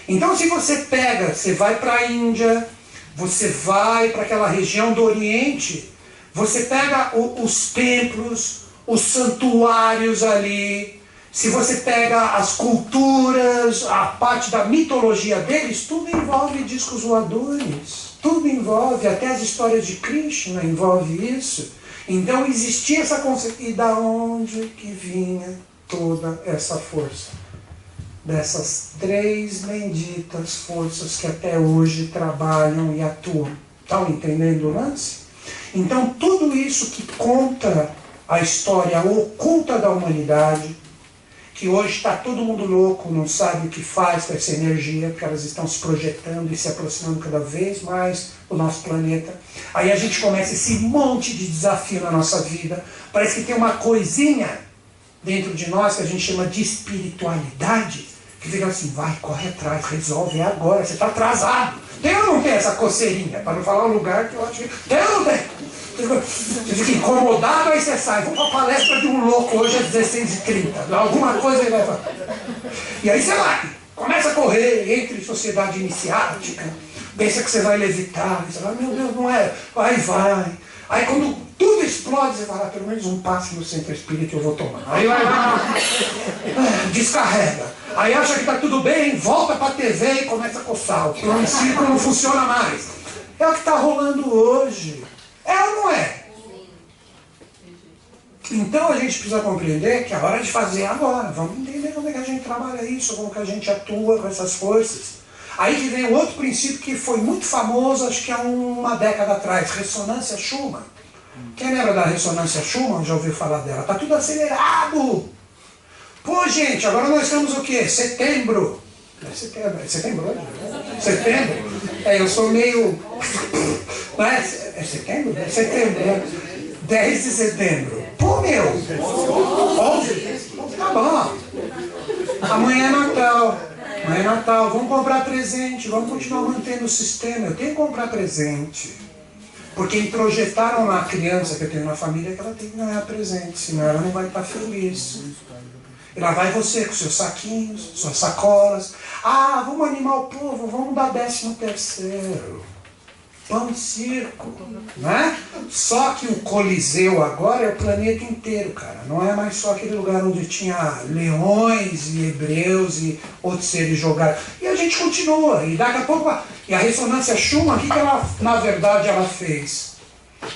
Speaker 1: Então, se você pega, você vai para a Índia, você vai para aquela região do Oriente, você pega os templos, os santuários ali, se você pega as culturas, a parte da mitologia deles, tudo envolve discos voadores, tudo envolve, até as histórias de Krishna envolve isso. Então existia essa concepção. E da onde que vinha toda essa força? Dessas 3 benditas forças que até hoje trabalham e atuam. Estão entendendo o lance? Então tudo isso que conta a história oculta da humanidade, que hoje está todo mundo louco, não sabe o que faz com essa energia, porque elas estão se projetando e se aproximando cada vez mais do nosso planeta. Aí a gente começa esse monte de desafio na nossa vida. Parece que tem uma coisinha dentro de nós que a gente chama de espiritualidade, que fica assim, vai, corre atrás, resolve, é agora, você está atrasado. Tem ou não tem essa coceirinha? Para não falar um lugar que eu acho que... Tem ou não tem? Você fica incomodado, aí você sai. Vou para a palestra de um louco hoje às 16h30. Alguma coisa ele vai falar. E aí você vai, começa a correr, entra em sociedade iniciática, pensa que você vai levitar, você fala, meu Deus, não é. Aí vai. Aí quando tudo explode, você fala, pelo menos um passo no centro espírita eu vou tomar. Aí vai lá, descarrega. Aí acha que está tudo bem, volta para a TV e começa a coçar. O plano círculo não funciona mais. É o que está rolando hoje. É ou não é? Então a gente precisa compreender que é hora de fazer agora. Vamos entender como é que a gente trabalha isso, como que a gente atua com essas forças. Aí que vem outro princípio que foi muito famoso, acho que há uma década atrás, ressonância Schumann. Quem lembra da ressonância Schumann? Já ouviu falar dela? Está tudo acelerado. Pô, gente, agora nós estamos o quê? Setembro. É setembro hoje? Setembro? Eu sou meio... Não é setembro? É setembro, né? 10 de setembro. Pô, meu! 11? Tá bom. Amanhã é Natal. Amanhã é Natal. Vamos comprar presente. Vamos continuar mantendo o sistema. Eu tenho que comprar presente. Porque introjetaram na criança que eu tenho na família que ela tem que ganhar presente. Senão ela não vai estar feliz. E lá vai você com seus saquinhos, suas sacolas. Ah, vamos animar o povo, vamos dar 13º. Pão e circo, né? Só que o Coliseu agora é o planeta inteiro, cara. Não é mais só aquele lugar onde tinha leões e hebreus e outros seres jogados. E a gente continua. E daqui a pouco... E a ressonância Schumann, o que ela, na verdade, ela fez?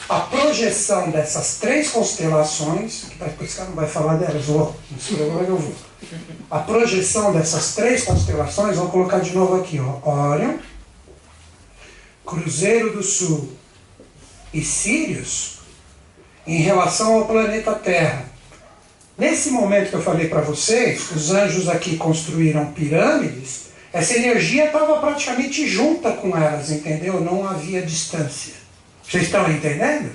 Speaker 1: A projeção dessas 3 constelações, que esse cara não vai falar delas, não sei como é que eu vou. A projeção dessas 3 constelações, vamos colocar de novo aqui, ó. Órion, Cruzeiro do Sul e Sírius, em relação ao planeta Terra. Nesse momento que eu falei para vocês, os anjos aqui construíram pirâmides, essa energia estava praticamente junta com elas, entendeu? Não havia distância. Vocês estão entendendo?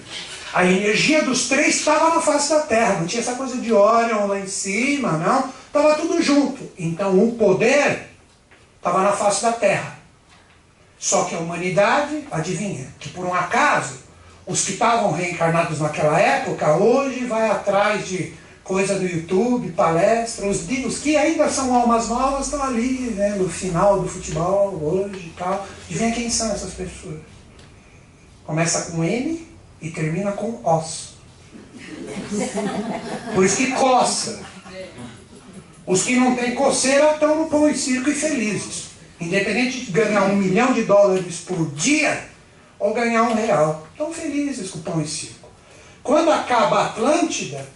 Speaker 1: A energia dos 3 estava na face da Terra, não tinha essa coisa de Órion lá em cima, não. Estava tudo junto. Então o poder estava na face da Terra. Só que a humanidade, adivinha, que por um acaso, os que estavam reencarnados naquela época, hoje vai atrás de coisa do YouTube, palestra, os que ainda são almas novas estão ali, né, no final do futebol, hoje e tal. Adivinha quem são essas pessoas? Começa com M e termina com os. Por isso que coça. Os que não têm coceira estão no pão e circo e felizes. Independente de ganhar $1 milhão por dia ou ganhar R$1. Estão felizes com o pão e circo. Quando acaba a Atlântida,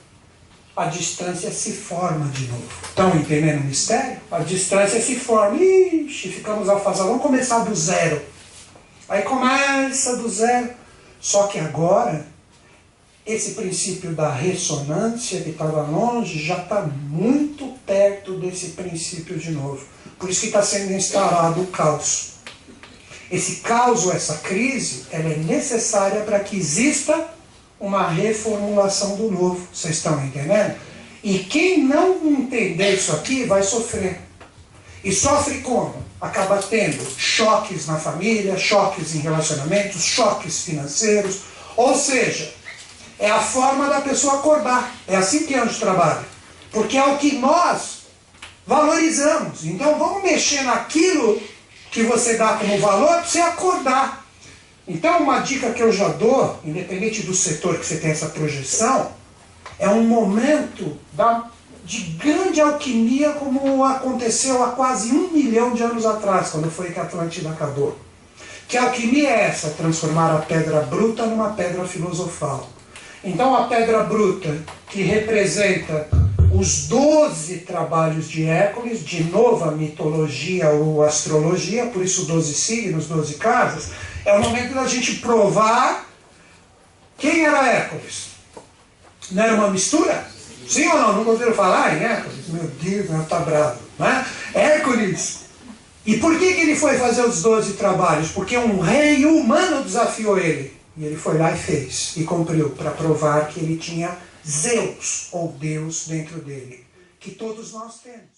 Speaker 1: a distância se forma de novo. Estão entendendo o mistério? A distância se forma. Ixi, ficamos afastados. Vamos começar do zero. Aí começa do zero. Só que agora, esse princípio da ressonância que estava longe já está muito perto desse princípio de novo. Por isso que está sendo instalado o caos. Esse caos, essa crise, ela é necessária para que exista uma reformulação do novo. Vocês estão entendendo? E quem não entender isso aqui vai sofrer. E sofre como? Acaba tendo choques na família, choques em relacionamentos, choques financeiros. Ou seja, é a forma da pessoa acordar. É assim que anjo trabalha. Porque é o que nós valorizamos. Então vamos mexer naquilo que você dá como valor para você acordar. Então uma dica que eu já dou, independente do setor que você tem essa projeção, é um momento de grande alquimia, como aconteceu há quase 1 milhão de anos atrás, quando foi que a Atlântida acabou. Que alquimia é essa? Transformar a pedra bruta numa pedra filosofal. Então a pedra bruta, que representa os 12 trabalhos de Hércules, de novo a mitologia ou astrologia, por isso 12 signos, 12 casas, é o momento da gente provar quem era Hércules. Não era uma mistura? Sim ou não? Nunca ouviram falar em Hércules? Meu Deus, está bravo. Né? Hércules. E por que ele foi fazer os 12 trabalhos? Porque um rei humano desafiou ele. E ele foi lá e fez. E cumpriu, para provar que ele tinha Zeus, ou Deus, dentro dele. Que todos nós temos.